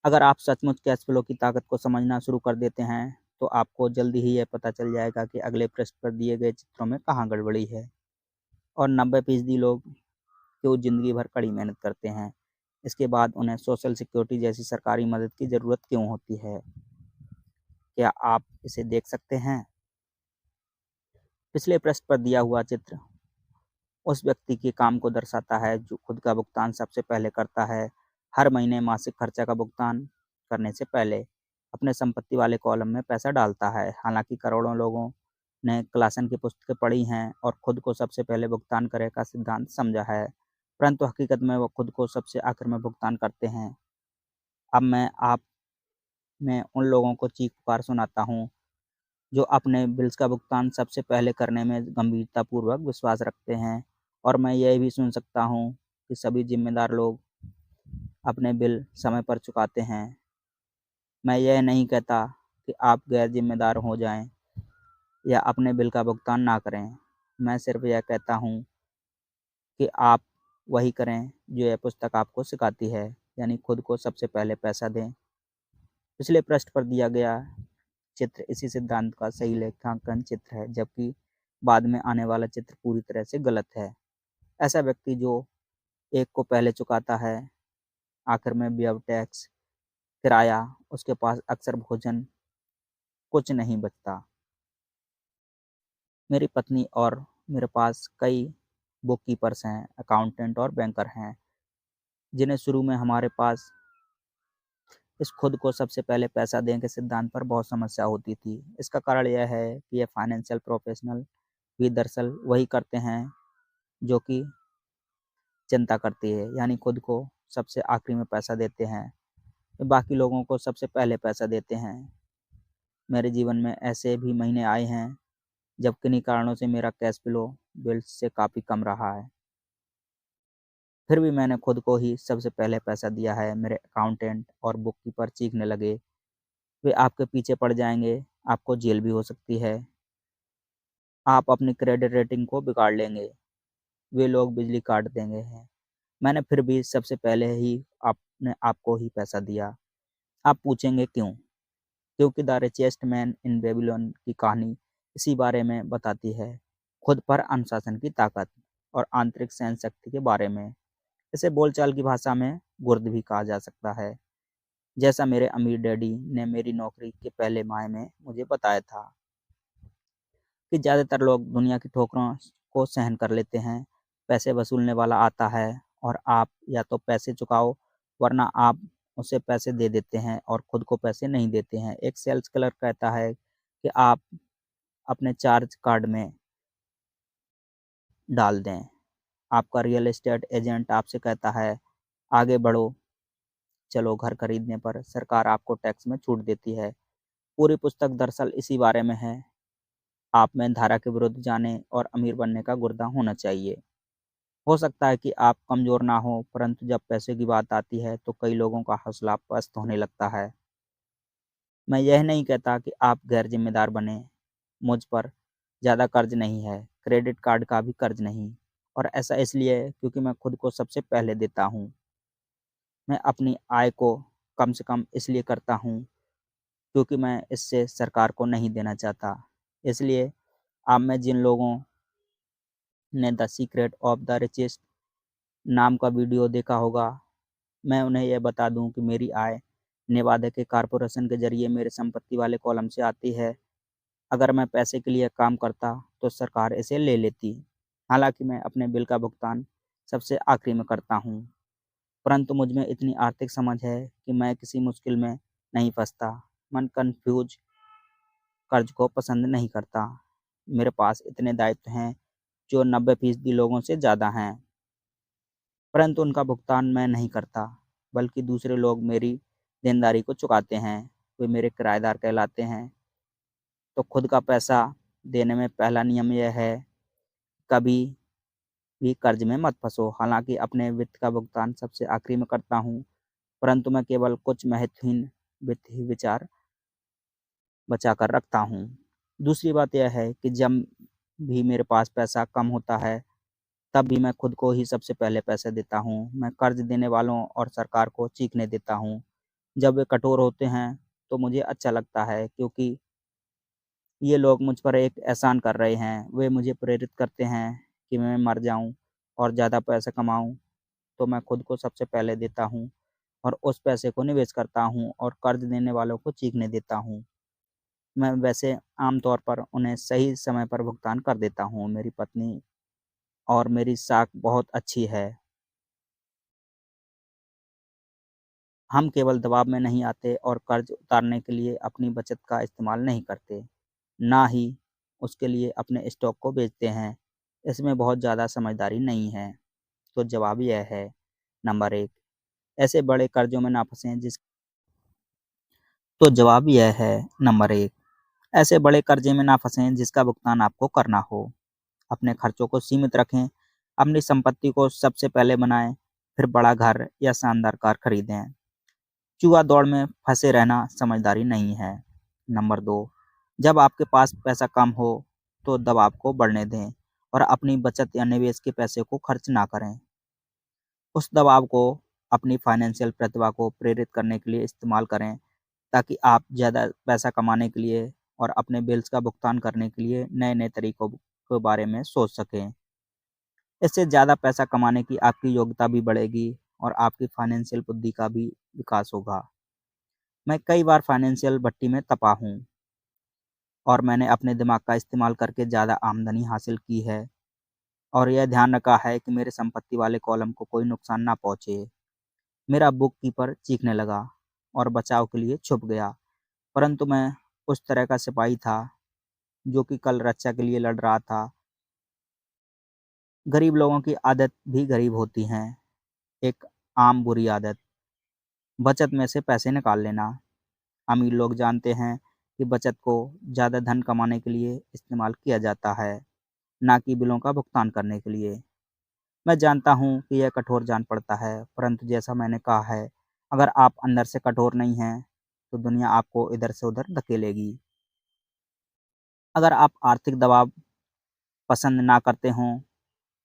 अगर आप सचमुच कैश फ्लो की ताकत को समझना शुरू कर देते हैं, तो आपको जल्दी ही यह पता चल जाएगा कि अगले पृष्ठ पर दिए गए चित्रों में कहाँ गड़बड़ी है और 90% लोग क्यों ज़िंदगी भर कड़ी मेहनत करते हैं। इसके बाद उन्हें सोशल सिक्योरिटी जैसी सरकारी मदद की ज़रूरत क्यों होती है। क्या आप इसे देख सकते हैं? पिछले पृष्ठ पर दिया हुआ चित्र उस व्यक्ति के काम को दर्शाता है जो खुद का भुगतान सबसे पहले करता है। हर महीने मासिक खर्चा का भुगतान करने से पहले अपने संपत्ति वाले कॉलम में पैसा डालता है। हालांकि करोड़ों लोगों ने क्लासन की पुस्तकें पढ़ी हैं और खुद को सबसे पहले भुगतान करे का सिद्धांत समझा है, परंतु हकीकत में वो खुद को सबसे आखिर में भुगतान करते हैं। अब मैं उन लोगों को चीख पुकार सुनाता हूँ जो अपने बिल्स का भुगतान सबसे पहले करने में गंभीरतापूर्वक विश्वास रखते हैं, और मैं यह भी सुन सकता हूँ कि सभी जिम्मेदार लोग अपने बिल समय पर चुकाते हैं। मैं यह नहीं कहता कि आप गैर जिम्मेदार हो जाएं या अपने बिल का भुगतान ना करें। मैं सिर्फ यह कहता हूँ कि आप वही करें जो यह पुस्तक आपको सिखाती है, यानी खुद को सबसे पहले पैसा दें। पिछले पृष्ठ पर दिया गया चित्र इसी सिद्धांत का सही लेखांकन चित्र है, जबकि बाद में आने वाला चित्र पूरी तरह से गलत है। ऐसा व्यक्ति जो एक को पहले चुकाता है, आखिर में व्यय, टैक्स, किराया, उसके पास अक्सर भोजन कुछ नहीं बचता। मेरी पत्नी और मेरे पास कई बुक कीपर्स हैं, अकाउंटेंट और बैंकर हैं, जिन्हें शुरू में हमारे पास इस खुद को सबसे पहले पैसा दें के सिद्धांत पर बहुत समस्या होती थी। इसका कारण यह है कि ये फाइनेंशियल प्रोफेशनल भी दरअसल वही करते हैं जो कि जनता करती है, यानी खुद को सबसे आखिरी में पैसा देते हैं। वे बाकी लोगों को सबसे पहले पैसा देते हैं। मेरे जीवन में ऐसे भी महीने आए हैं जब किन्हीं कारणों से मेरा कैश फ्लो बिल्स से काफ़ी कम रहा है। फिर भी मैंने खुद को ही सबसे पहले पैसा दिया है। मेरे अकाउंटेंट और बुक कीपर चीखने लगे, वे आपके पीछे पड़ जाएंगे, आपको जेल भी हो सकती है, आप अपनी क्रेडिट रेटिंग को बिगाड़ लेंगे, वे लोग बिजली काट देंगे हैं। मैंने फिर भी सबसे पहले ही आपने आपको ही पैसा दिया। आप पूछेंगे क्यों? क्योंकि the richest man in Babylon की कहानी इसी बारे में बताती है, खुद पर अनुशासन की ताकत और आंतरिक सहन शक्ति के बारे में। इसे बोलचाल की भाषा में गुर्द भी कहा जा सकता है, जैसा मेरे अमीर डैडी ने मेरी नौकरी के पहले माह में मुझे बताया था कि ज़्यादातर लोग दुनिया की ठोकरों को सहन कर लेते हैं। पैसे वसूलने वाला आता है और आप या तो पैसे चुकाओ, वरना आप उसे पैसे दे देते हैं और खुद को पैसे नहीं देते हैं। एक सेल्स क्लर्क कहता है कि आप अपने चार्ज कार्ड में डाल दें। आपका रियल एस्टेट एजेंट आपसे कहता है, आगे बढ़ो, चलो घर खरीदने पर सरकार आपको टैक्स में छूट देती है। पूरी पुस्तक दरअसल इसी बारे में है। आप में धारा के विरुद्ध जाने और अमीर बनने का गुर्दा होना चाहिए। हो सकता है कि आप कमज़ोर ना हो, परंतु जब पैसे की बात आती है तो कई लोगों का हौसला पस्त होने लगता है। मैं यह नहीं कहता कि आप गैर जिम्मेदार बने। मुझ पर ज़्यादा कर्ज नहीं है, क्रेडिट कार्ड का भी कर्ज नहीं, और ऐसा इसलिए है क्योंकि मैं खुद को सबसे पहले देता हूँ। मैं अपनी आय को कम से कम इसलिए करता हूँ क्योंकि मैं इससे सरकार को नहीं देना चाहता। इसलिए आप में जिन लोगों ने the secret of the richest नाम का वीडियो देखा होगा, मैं उन्हें यह बता दूं कि मेरी आय नेवादा के कॉरपोरेशन के जरिए मेरे संपत्ति वाले कॉलम से आती है। अगर मैं पैसे के लिए काम करता तो सरकार इसे ले लेती। हालांकि मैं अपने बिल का भुगतान सबसे आखिरी में करता हूँ, परंतु मुझ में इतनी आर्थिक समझ है कि मैं किसी मुश्किल में नहीं फंसता। मन कन्फ्यूज कर्ज को पसंद नहीं करता। मेरे पास इतने दायित्व हैं जो 90% लोगों से ज़्यादा हैं, परंतु उनका भुगतान मैं नहीं करता, बल्कि दूसरे लोग मेरी देनदारी को चुकाते हैं। वे मेरे किराएदार कहलाते हैं। तो खुद का पैसा देने में पहला नियम यह है, कभी भी कर्ज में मत फंसो। हालांकि अपने वित्त का भुगतान सबसे आखिरी में करता हूँ, परंतु मैं केवल कुछ महत्वहीन वित्तीय विचार बचा कर रखता हूँ। दूसरी बात यह है कि जब भी मेरे पास पैसा कम होता है, तब भी मैं खुद को ही सबसे पहले पैसे देता हूँ। मैं कर्ज देने वालों और सरकार को चीखने देता हूँ। जब वे कठोर होते हैं, तो मुझे अच्छा लगता है, क्योंकि ये लोग मुझ पर एक एहसान कर रहे हैं। वे मुझे प्रेरित करते हैं कि मैं मर जाऊँ और ज़्यादा पैसे कमाऊँ, तो मैं खुद को सबसे पहले देता हूँ और उस पैसे को निवेश करता हूँ और कर्ज देने वालों को चीखने देता हूँ। मैं वैसे आम तौर पर उन्हें सही समय पर भुगतान कर देता हूँ। मेरी पत्नी और मेरी साख बहुत अच्छी है। हम केवल दबाव में नहीं आते और कर्ज उतारने के लिए अपनी बचत का इस्तेमाल नहीं करते, ना ही उसके लिए अपने स्टॉक को बेचते हैं। इसमें बहुत ज़्यादा समझदारी नहीं है। तो जवाब यह है, नंबर 1, ऐसे बड़े कर्ज़ों में ना फँसें जिस तो जवाब यह है नंबर 1, ऐसे बड़े कर्ज़े में ना फँसें जिसका भुगतान आपको करना हो। अपने खर्चों को सीमित रखें, अपनी संपत्ति को सबसे पहले बनाएँ, फिर बड़ा घर या शानदार कार खरीदें। जुआ दौड़ में फंसे रहना समझदारी नहीं है। नंबर 2, जब आपके पास पैसा कम हो, तो दबाव को बढ़ने दें और अपनी बचत या निवेश के पैसे को खर्च ना करें। उस दबाव को अपनी फाइनेंशियल प्रतिभा को प्रेरित करने के लिए इस्तेमाल करें, ताकि आप ज़्यादा पैसा कमाने के लिए और अपने बिल्स का भुगतान करने के लिए नए-नए तरीकों के बारे में सोच सकें। इससे ज़्यादा पैसा कमाने की आपकी योग्यता भी बढ़ेगी और आपकी फाइनेंशियल बुद्धि का भी विकास होगा। मैं कई बार फाइनेंशियल भट्टी में तपा हूँ और मैंने अपने दिमाग का इस्तेमाल करके ज़्यादा आमदनी हासिल की है और यह ध्यान रखा है कि मेरे संपत्ति वाले कॉलम को कोई नुकसान ना पहुँचे। मेरा बुक कीपर चीखने लगा और बचाव के लिए छुप गया, परंतु मैं उस तरह का सिपाही था जो कि कल रक्षा के लिए लड़ रहा था। गरीब लोगों की आदत भी गरीब होती हैं। एक आम बुरी आदत, बचत में से पैसे निकाल लेना। अमीर लोग जानते हैं कि बचत को ज़्यादा धन कमाने के लिए इस्तेमाल किया जाता है, ना कि बिलों का भुगतान करने के लिए। मैं जानता हूँ कि यह कठोर जान पड़ता है, परंतु जैसा मैंने कहा है, अगर आप अंदर से कठोर नहीं हैं, तो दुनिया आपको इधर से उधर धकेलेगी। अगर आप आर्थिक दबाव पसंद ना करते हों,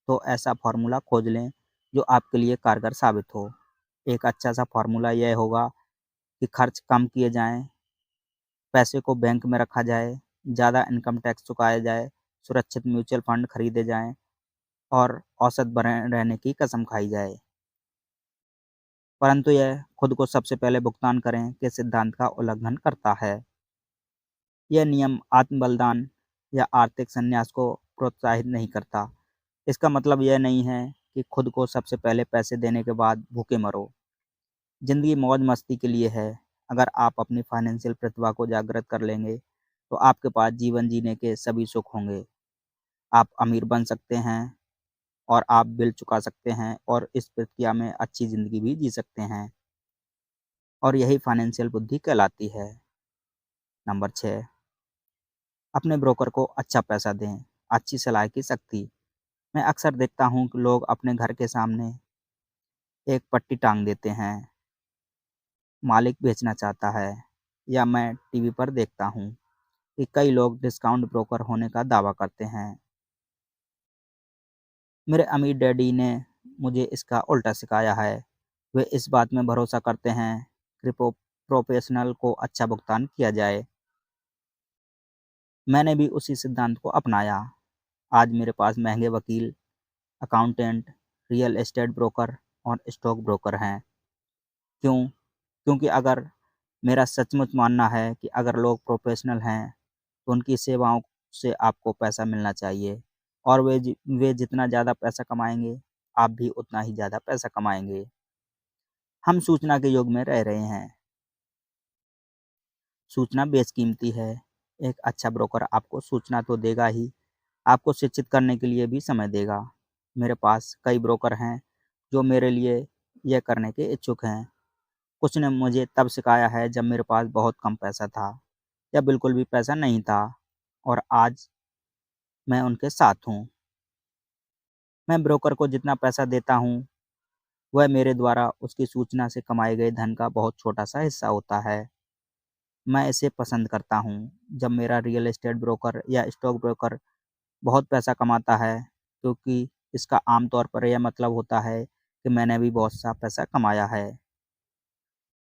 तो ऐसा फ़ॉर्मूला खोज लें जो आपके लिए कारगर साबित हो। एक अच्छा सा फ़ॉर्मूला यह होगा कि खर्च कम किए जाएँ, पैसे को बैंक में रखा जाए, ज़्यादा इनकम टैक्स चुकाया जाए, सुरक्षित म्यूचुअल फंड खरीदे जाएँ और औसत बने रहने की कसम खाई जाए। परंतु यह खुद को सबसे पहले भुगतान करें के सिद्धांत का उल्लंघन करता है। यह नियम आत्म बलिदान या आर्थिक संन्यास को प्रोत्साहित नहीं करता। इसका मतलब यह नहीं है कि खुद को सबसे पहले पैसे देने के बाद भूखे मरो। ज़िंदगी मौज-मस्ती के लिए है। अगर आप अपनी फाइनेंशियल प्रतिभा को जागृत कर लेंगे, तो आपके पास जीवन जीने के सभी सुख होंगे। आप अमीर बन सकते हैं और आप बिल चुका सकते हैं और इस प्रक्रिया में अच्छी ज़िंदगी भी जी सकते हैं और यही फाइनेंशियल बुद्धि कहलाती है। नंबर 6, अपने ब्रोकर को अच्छा पैसा दें। अच्छी सलाह की शक्ति। मैं अक्सर देखता हूँ कि लोग अपने घर के सामने एक पट्टी टांग देते हैं, मालिक बेचना चाहता है, या मैं टीवी पर देखता हूँ कि कई लोग डिस्काउंट ब्रोकर होने का दावा करते हैं। मेरे अमीर डैडी ने मुझे इसका उल्टा सिखाया है। वे इस बात में भरोसा करते हैं कि प्रोफेशनल को अच्छा भुगतान किया जाए। मैंने भी उसी सिद्धांत को अपनाया। आज मेरे पास महंगे वकील, अकाउंटेंट, रियल एस्टेट ब्रोकर और स्टॉक ब्रोकर हैं। क्यों? क्योंकि अगर मेरा सचमुच मानना है कि अगर लोग प्रोफेशनल हैं, तो उनकी सेवाओं से आपको पैसा मिलना चाहिए और वे जितना ज़्यादा पैसा कमाएँगे, आप भी उतना ही ज़्यादा पैसा कमाएँगे। हम सूचना के युग में रह रहे हैं। सूचना बेशकीमती है। एक अच्छा ब्रोकर आपको सूचना तो देगा ही, आपको शिक्षित करने के लिए भी समय देगा। मेरे पास कई ब्रोकर हैं जो मेरे लिए यह करने के इच्छुक हैं। कुछ ने मुझे तब सिखाया है जब मेरे पास बहुत कम पैसा था या बिल्कुल भी पैसा नहीं था, और आज मैं उनके साथ हूँ। मैं ब्रोकर को जितना पैसा देता हूँ, वह मेरे द्वारा उसकी सूचना से कमाए गए धन का बहुत छोटा-सा हिस्सा होता है। मैं इसे पसंद करता हूँ। जब मेरा रियल एस्टेट ब्रोकर या स्टॉक ब्रोकर बहुत पैसा कमाता है, क्योंकि इसका आम तौर पर यह मतलब होता है कि मैंने भी बहुत सा पैसा कमाया है।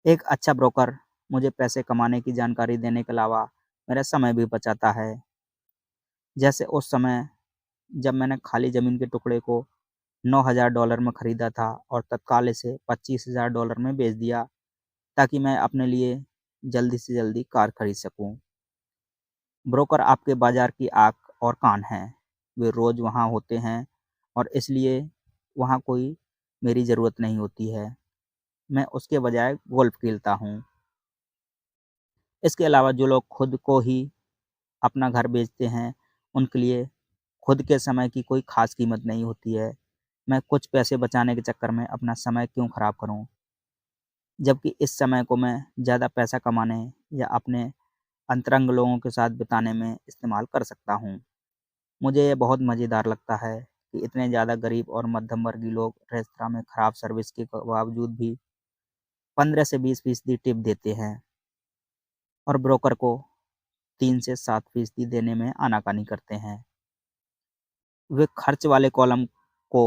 एक अच्छा ब्रोकर मुझे पैसे कमाने की जानकारी देने के अलावा मेरा समय भी बचाता है। जैसे उस समय जब मैंने खाली ज़मीन के टुकड़े को $9,000 में खरीदा था और तत्काल इसे $25,000 में बेच दिया, ताकि मैं अपने लिए जल्दी से जल्दी कार खरीद सकूँ। ब्रोकर आपके बाज़ार की आँख और कान हैं। वे रोज़ वहाँ होते हैं और इसलिए वहाँ कोई मेरी ज़रूरत नहीं होती है। मैं उसके बजाय गोल्फ़ खेलता हूँ। इसके अलावा जो लोग खुद को ही अपना घर बेचते हैं, उनके लिए खुद के समय की कोई ख़ास कीमत नहीं होती है। मैं कुछ पैसे बचाने के चक्कर में अपना समय क्यों ख़राब करूँ? जबकि इस समय को मैं ज़्यादा पैसा कमाने या अपने अंतरंग लोगों के साथ बिताने में इस्तेमाल कर सकता हूँ। मुझे ये बहुत मज़ेदार लगता है कि इतने ज़्यादा गरीब और मध्यम वर्गीय लोग रेस्तरां में खराब सर्विस के बावजूद भी 15 से 20% टिप देते हैं और ब्रोकर को 3 से 7% देने में आनाकानी करते हैं। वे खर्च वाले कॉलम को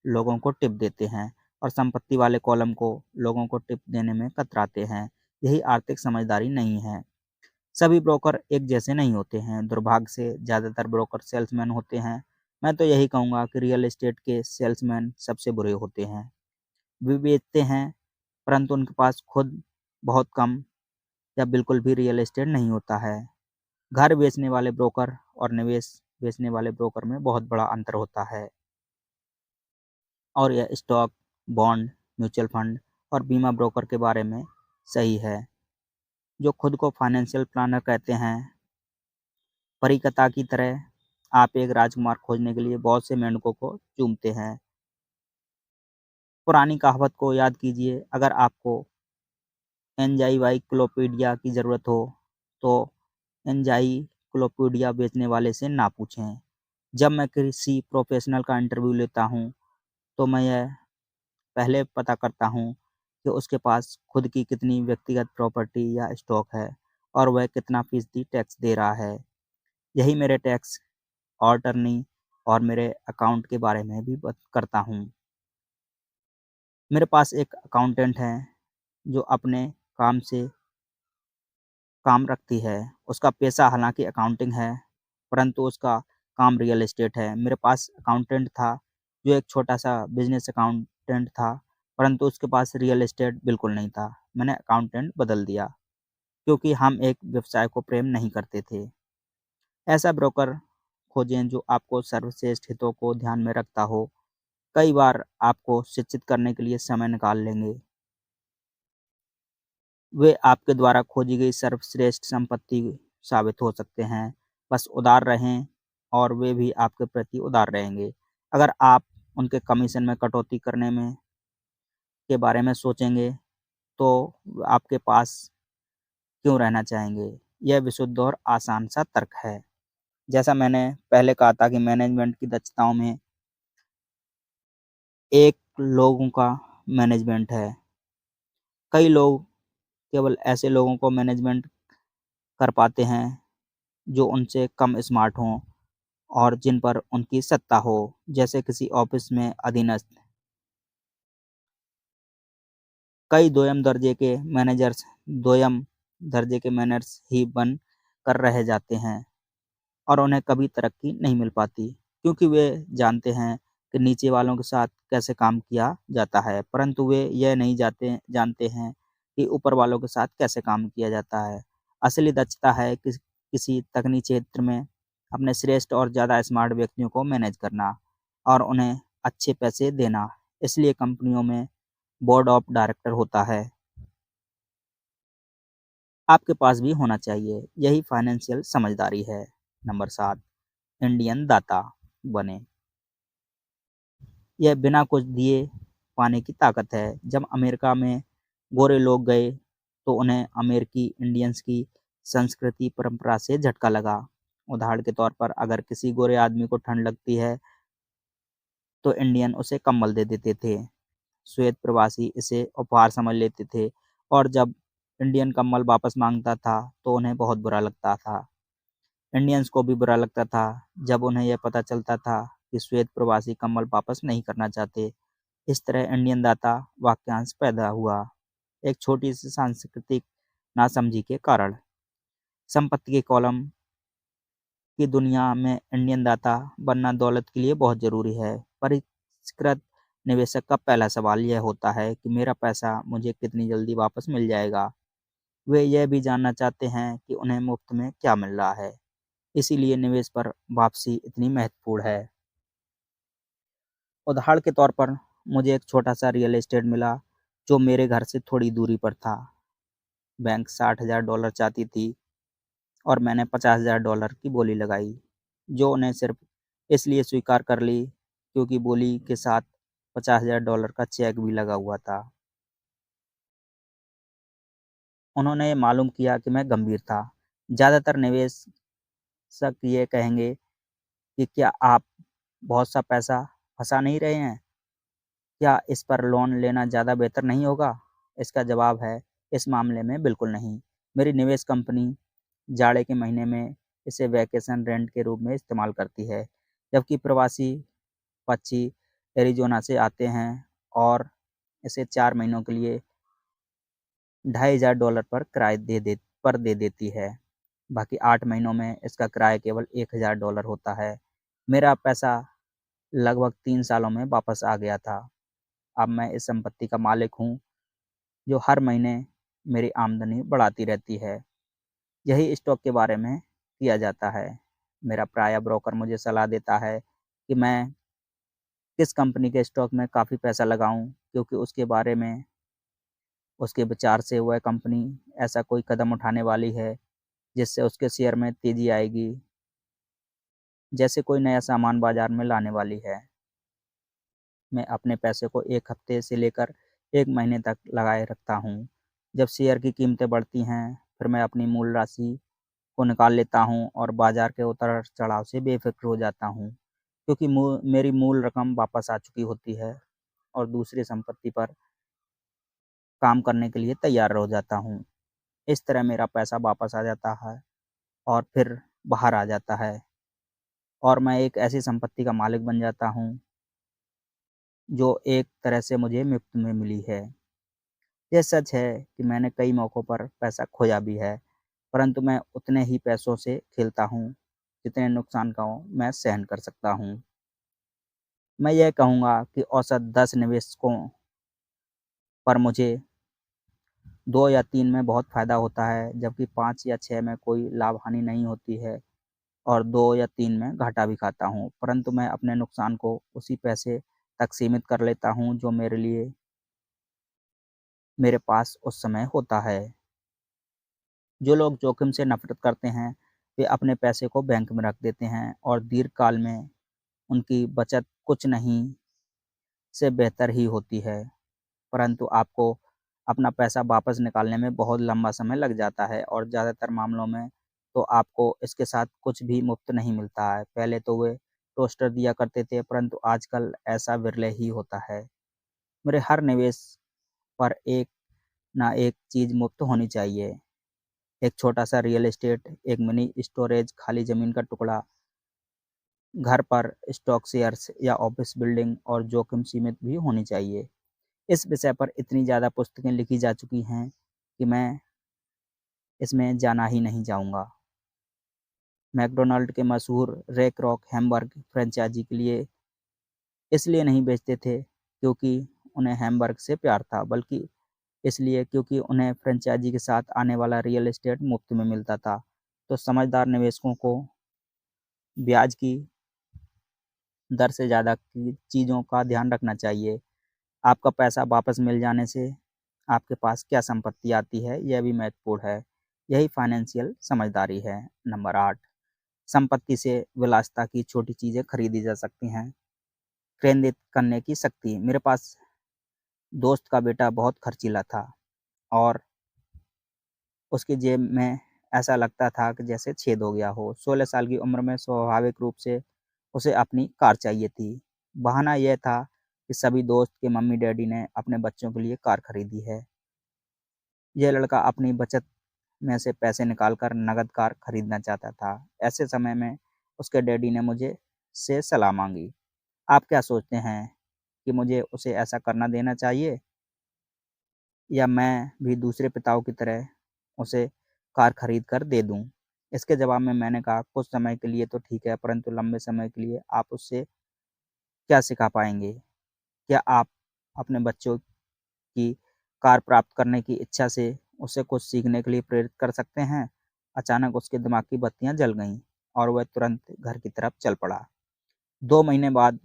लोगों को टिप देते हैं और संपत्ति वाले कॉलम को लोगों को टिप देने में कतराते हैं। यही आर्थिक समझदारी नहीं है। सभी ब्रोकर एक जैसे नहीं होते हैं। दुर्भाग्य से ज़्यादातर ब्रोकर सेल्समैन होते हैं। मैं तो यही कहूँगा कि रियल एस्टेट के सेल्समैन सबसे बुरे होते हैं। वे बेचते हैं, परंतु उनके पास खुद बहुत कम या बिल्कुल भी रियल एस्टेट नहीं होता है। घर बेचने वाले ब्रोकर और निवेश बेचने वाले ब्रोकर में बहुत बड़ा अंतर होता है और यह स्टॉक, बॉन्ड, म्यूचुअल फंड और बीमा ब्रोकर के बारे में सही है, जो खुद को फाइनेंशियल प्लानर कहते हैं। परी कथा की तरह आप एक राजकुमार खोजने के लिए बहुत से मेंढकों को चूमते हैं। पुरानी कहावत को याद कीजिए, अगर आपको एनजाइक्लोपीडिया की ज़रूरत हो, तो एनजाइक्लोपीडिया बेचने वाले से ना पूछें। जब मैं किसी प्रोफेशनल का इंटरव्यू लेता हूँ, तो मैं यह पहले पता करता हूँ कि उसके पास खुद की कितनी व्यक्तिगत प्रॉपर्टी या स्टॉक है और वह कितना फीसदी टैक्स दे रहा है। यही मेरे टैक्स अटॉर्नी और मेरे अकाउंट के बारे में भी करता हूँ। मेरे पास एक अकाउंटेंट है जो अपने काम से काम रखती है। उसका पेशा हालांकि अकाउंटिंग है, परंतु उसका काम रियल एस्टेट है। मेरे पास अकाउंटेंट था जो एक छोटा सा बिजनेस अकाउंटेंट था, परंतु उसके पास रियल एस्टेट बिल्कुल नहीं था। मैंने अकाउंटेंट बदल दिया क्योंकि हम एक व्यवसाय को प्रेम नहीं करते थे। ऐसा ब्रोकर खोजें जो आपको सर्वश्रेष्ठ हितों को ध्यान में रखता हो। कई बार आपको शिक्षित करने के लिए समय निकाल लेंगे। वे आपके द्वारा खोजी गई सर्वश्रेष्ठ संपत्ति साबित हो सकते हैं। बस उदार रहें और वे भी आपके प्रति उदार रहेंगे। अगर आप उनके कमीशन में कटौती करने में के बारे में सोचेंगे, तो आपके पास क्यों रहना चाहेंगे? यह विशुद्ध और आसान सा तर्क है। जैसा मैंने पहले कहा था कि मैनेजमेंट की दक्षताओं में एक लोगों का मैनेजमेंट है। कई लोग केवल ऐसे लोगों को मैनेजमेंट कर पाते हैं जो उनसे कम स्मार्ट हों और जिन पर उनकी सत्ता हो, जैसे किसी ऑफिस में अधीनस्थ। कई दोयम दर्जे के मैनेजर्स ही बन कर रह जाते हैं और उन्हें कभी तरक्की नहीं मिल पाती, क्योंकि वे जानते हैं कि नीचे वालों के साथ कैसे काम किया जाता है, परंतु वे यह नहीं जानते हैं कि ऊपर वालों के साथ कैसे काम किया जाता है। असली दक्षता है किसी तकनीकी क्षेत्र में अपने श्रेष्ठ और ज़्यादा स्मार्ट व्यक्तियों को मैनेज करना और उन्हें अच्छे पैसे देना। इसलिए कंपनियों में बोर्ड ऑफ डायरेक्टर होता है। आपके पास भी होना चाहिए। यही फाइनेंशियल समझदारी है। नंबर 7, इंडियन दाता बने। यह बिना कुछ दिए पाने की ताकत है। जब अमेरिका में गोरे लोग गए, तो उन्हें अमेरिकी इंडियंस की संस्कृति परंपरा से झटका लगा। उदाहरण के तौर पर, अगर किसी गोरे आदमी को ठंड लगती है, तो इंडियन उसे कंबल दे देते थे। श्वेत प्रवासी इसे उपहार समझ लेते थे और जब इंडियन कंबल वापस मांगता था तो उन्हें बहुत बुरा लगता था। इंडियंस को भी बुरा लगता था जब उन्हें यह पता चलता था कि श्वेत प्रवासी कंबल वापस नहीं करना चाहते। इस तरह इंडियन दाता वाक्यांश पैदा हुआ, एक छोटी सी सांस्कृतिक नासमझी के कारण। संपत्ति के कॉलम की दुनिया में इंडियन दाता बनना दौलत के लिए बहुत जरूरी है। परिष्कृत निवेशक का पहला सवाल यह होता है कि मेरा पैसा मुझे कितनी जल्दी वापस मिल जाएगा। वे यह भी जानना चाहते हैं कि उन्हें मुफ्त में क्या मिल रहा है। इसीलिए निवेश पर वापसी इतनी महत्वपूर्ण है। उदाहरण के तौर पर मुझे एक छोटा सा रियल एस्टेट मिला जो मेरे घर से थोड़ी दूरी पर था। बैंक $60,000 चाहती थी और मैंने $50,000 की बोली लगाई, जो उन्हें सिर्फ इसलिए स्वीकार कर ली क्योंकि बोली के साथ $50,000 का चेक भी लगा हुआ था। उन्होंने ये मालूम किया कि मैं गंभीर था। ज़्यादातर निवेशक ये कहेंगे कि क्या आप बहुत सा पैसा फंसा नहीं रहे हैं? क्या इस पर लोन लेना ज़्यादा बेहतर नहीं होगा? इसका जवाब है, इस मामले में बिल्कुल नहीं। मेरी निवेश कंपनी जाड़े के महीने में इसे वैकेशन रेंट के रूप में इस्तेमाल करती है, जबकि प्रवासी पक्षी एरिज़ोना से आते हैं और इसे 4 महीनों के लिए $2,500 पर दे देती है। बाकी 8 महीनों में इसका किराया केवल $1,000 होता है। मेरा पैसा लगभग 3 सालों में वापस आ गया था। अब मैं इस संपत्ति का मालिक हूँ, जो हर महीने मेरी आमदनी बढ़ाती रहती है। यही स्टॉक के बारे में किया जाता है। मेरा प्रायः ब्रोकर मुझे सलाह देता है कि मैं किस कंपनी के स्टॉक में काफ़ी पैसा लगाऊँ, क्योंकि उसके बारे में उसके विचार से वह कंपनी ऐसा कोई कदम उठाने वाली है जिससे उसके शेयर में तेज़ी आएगी, जैसे कोई नया सामान बाजार में लाने वाली है। मैं अपने पैसे को 1 हफ्ते से लेकर 1 महीने तक लगाए रखता हूँ। जब शेयर की कीमतें बढ़ती हैं, फिर मैं अपनी मूल राशि को निकाल लेता हूँ और बाजार के उतार-चढ़ाव से बेफ़िक्र हो जाता हूँ, क्योंकि मेरी मूल रकम वापस आ चुकी होती है और दूसरी संपत्ति पर काम करने के लिए तैयार हो जाता हूँ। इस तरह मेरा पैसा वापस आ जाता है और फिर बाहर आ जाता है और मैं एक ऐसी संपत्ति का मालिक बन जाता हूँ, जो एक तरह से मुझे मुफ़्त में मिली है। यह सच है कि मैंने कई मौक़ों पर पैसा खोया भी है, परंतु मैं उतने ही पैसों से खेलता हूँ, जितने नुकसान को मैं सहन कर सकता हूँ। मैं यह कहूँगा कि औसत 10 निवेशकों पर मुझे 2 या 3 में बहुत फ़ायदा होता है, जबकि 5 या 6 में कोई लाभ-हानि नहीं होती है और 2 या 3 में घाटा भी खाता हूँ, परंतु मैं अपने नुकसान को उसी पैसे तक सीमित कर लेता हूँ, जो मेरे पास उस समय होता है। जो लोग जोखिम से नफ़रत करते हैं, वे अपने पैसे को बैंक में रख देते हैं और दीर्घकाल में उनकी बचत कुछ नहीं से बेहतर ही होती है, परंतु आपको अपना पैसा वापस निकालने में बहुत लंबा समय लग जाता है और ज़्यादातर मामलों में तो आपको इसके साथ कुछ भी मुफ़्त नहीं मिलता है। पहले तो वे टोस्टर दिया करते थे, परंतु आजकल ऐसा विरले ही होता है। मेरे हर निवेश पर एक ना एक चीज़ मुफ़्त होनी चाहिए। एक छोटा-सा रियल एस्टेट, एक मिनी स्टोरेज, खाली ज़मीन का टुकड़ा, घर पर स्टॉक शेयर्स या ऑफ़िस बिल्डिंग और जोखिम सीमित भी होनी चाहिए। इस विषय पर इतनी ज़्यादा पुस्तकें लिखी जा चुकी हैं कि मैं इसमें जाना ही नहीं चाहूँगा। मैकडॉनल्ड के मशहूर रे क्रोक हैमबर्ग फ्रैंचाइज़ी के लिए इसलिए नहीं बेचते थे क्योंकि उन्हें हैमबर्ग से प्यार था, बल्कि इसलिए क्योंकि उन्हें फ्रैंचाइज़ी के साथ आने वाला रियल एस्टेट मुफ़्त में मिलता था। तो समझदार निवेशकों को ब्याज की दर से ज़्यादा की चीज़ों का ध्यान रखना चाहिए। आपका पैसा वापस मिल जाने से आपके पास क्या संपत्ति आती है, यह भी महत्वपूर्ण है। यही फाइनेंशियल समझदारी है। नंबर 8, संपत्ति से विलासिता की छोटी चीज़ें खरीदी जा सकती हैं। केंद्रित करने की शक्ति। मेरे पास दोस्त का बेटा बहुत खर्चीला था और उसकी जेब में ऐसा लगता था कि जैसे छेद हो गया हो। 16 साल की उम्र में स्वाभाविक रूप से उसे अपनी कार चाहिए थी। बहाना यह था कि सभी दोस्त के मम्मी डैडी ने अपने बच्चों के लिए कार खरीदी है। यह लड़का अपनी बचत में से पैसे निकालकर नकद कार खरीदना चाहता था। ऐसे समय में उसके डैडी ने मुझे से सलाह मांगी। आप क्या सोचते हैं कि मुझे उसे ऐसा करना देना चाहिए या मैं भी दूसरे पिताओं की तरह उसे कार खरीद कर दे दूं? इसके जवाब में मैंने कहा, कुछ समय के लिए तो ठीक है, परंतु लंबे समय के लिए आप उससे क्या सिखा पाएंगे? क्या आप अपने बच्चों की कार प्राप्त करने की इच्छा से उसे कुछ सीखने के लिए प्रेरित कर सकते हैं? अचानक उसके दिमाग की बत्तियां जल गईं और वह तुरंत घर की तरफ चल पड़ा। 2 महीने बाद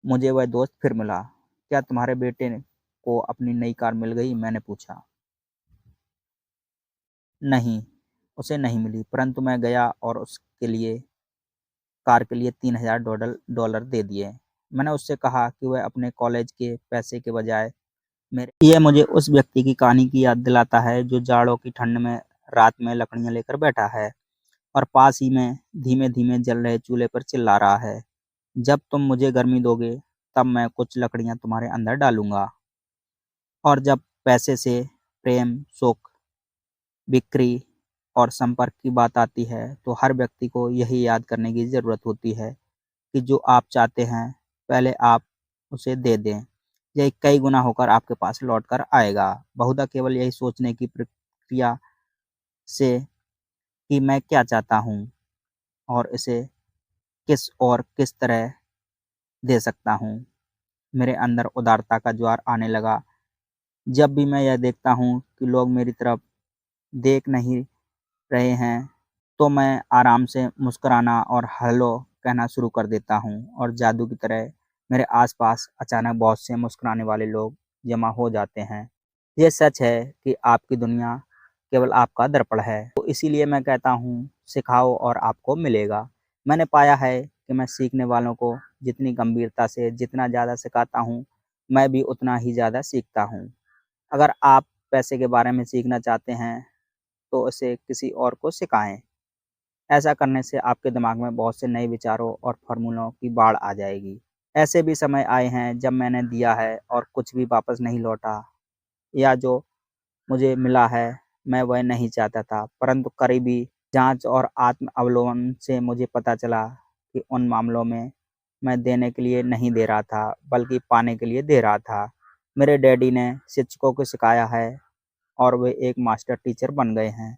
मुझे वह दोस्त फिर मिला। क्या तुम्हारे बेटे को अपनी नई कार मिल गई? मैंने पूछा। नहीं, उसे नहीं मिली, परंतु मैं गया और उसके लिए कार के लिए $3000 डॉलर दे दिए। मैंने उससे कहा कि वह अपने कॉलेज के पैसे के बजाय मेरे ये मुझे उस व्यक्ति की कहानी की याद दिलाता है जो जाड़ों की ठंड में रात में लकड़ियां लेकर बैठा है और पास ही में धीमे-धीमे जल रहे चूल्हे पर चिल्ला रहा है, जब तुम मुझे गर्मी दोगे, तब मैं कुछ लकड़ियां तुम्हारे अंदर डालूंगा। और जब पैसे से प्रेम, सुख, बिक्री और संपर्क की बात आती है, तो हर व्यक्ति को यही याद करने की ज़रूरत होती है कि जो आप चाहते हैं, पहले आप उसे दे दें। यह कई गुना होकर आपके पास लौट कर आएगा। बहुधा केवल यही सोचने की प्रक्रिया से कि मैं क्या चाहता हूँ और इसे किस तरह दे सकता हूँ, मेरे अंदर उदारता का ज्वार आने लगा। जब भी मैं यह देखता हूँ कि लोग मेरी तरफ देख नहीं रहे हैं, तो मैं आराम से मुस्कुराना और हेलो कहना शुरू कर देता हूँ और जादू की तरह मेरे आसपास अचानक बहुत से मुस्कुराने वाले लोग जमा हो जाते हैं। ये सच है कि आपकी दुनिया केवल आपका दर्पण है। तो इसीलिए मैं कहता हूँ, सिखाओ और आपको मिलेगा। मैंने पाया है कि मैं सीखने वालों को जितनी गंभीरता से जितना ज़्यादा सिखाता हूँ, मैं भी उतना ही ज़्यादा सीखता हूँ। अगर आप पैसे के बारे में सीखना चाहते हैं, तो इसे किसी और को सिखाएँ। ऐसा करने से आपके दिमाग में बहुत से नए विचारों और फ़ॉर्मूलों की बाढ़ आ जाएगी। ऐसे भी समय आए हैं जब मैंने दिया है और कुछ भी वापस नहीं लौटा, या जो मुझे मिला है मैं वह नहीं चाहता था, परंतु करीबी जाँच और आत्म अवलोकन से मुझे पता चला कि उन मामलों में मैं देने के लिए नहीं दे रहा था, बल्कि पाने के लिए दे रहा था। मेरे डैडी ने शिक्षकों को सिखाया है और वे एक मास्टर टीचर बन गए हैं।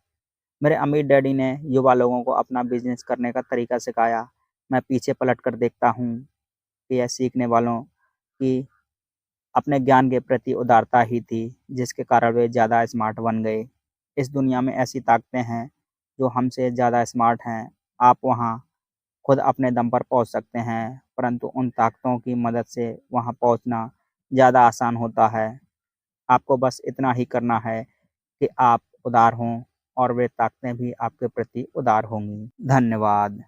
मेरे अमीर डैडी ने युवा लोगों को अपना बिजनेस करने का तरीका सिखाया। मैं पीछे पलट कर देखता हूँ कि यह सीखने वालों की अपने ज्ञान के प्रति उदारता ही थी, जिसके कारण वे ज़्यादा स्मार्ट बन गए। इस दुनिया में ऐसी ताकतें हैं जो हमसे ज़्यादा स्मार्ट हैं। आप वहाँ खुद अपने दम पर पहुँच सकते हैं, परंतु उन ताकतों की मदद से वहाँ पहुँचना ज़्यादा आसान होता है। आपको बस इतना ही करना है कि आप उदार हों और वे ताकतें भी आपके प्रति उदार होंगी। धन्यवाद।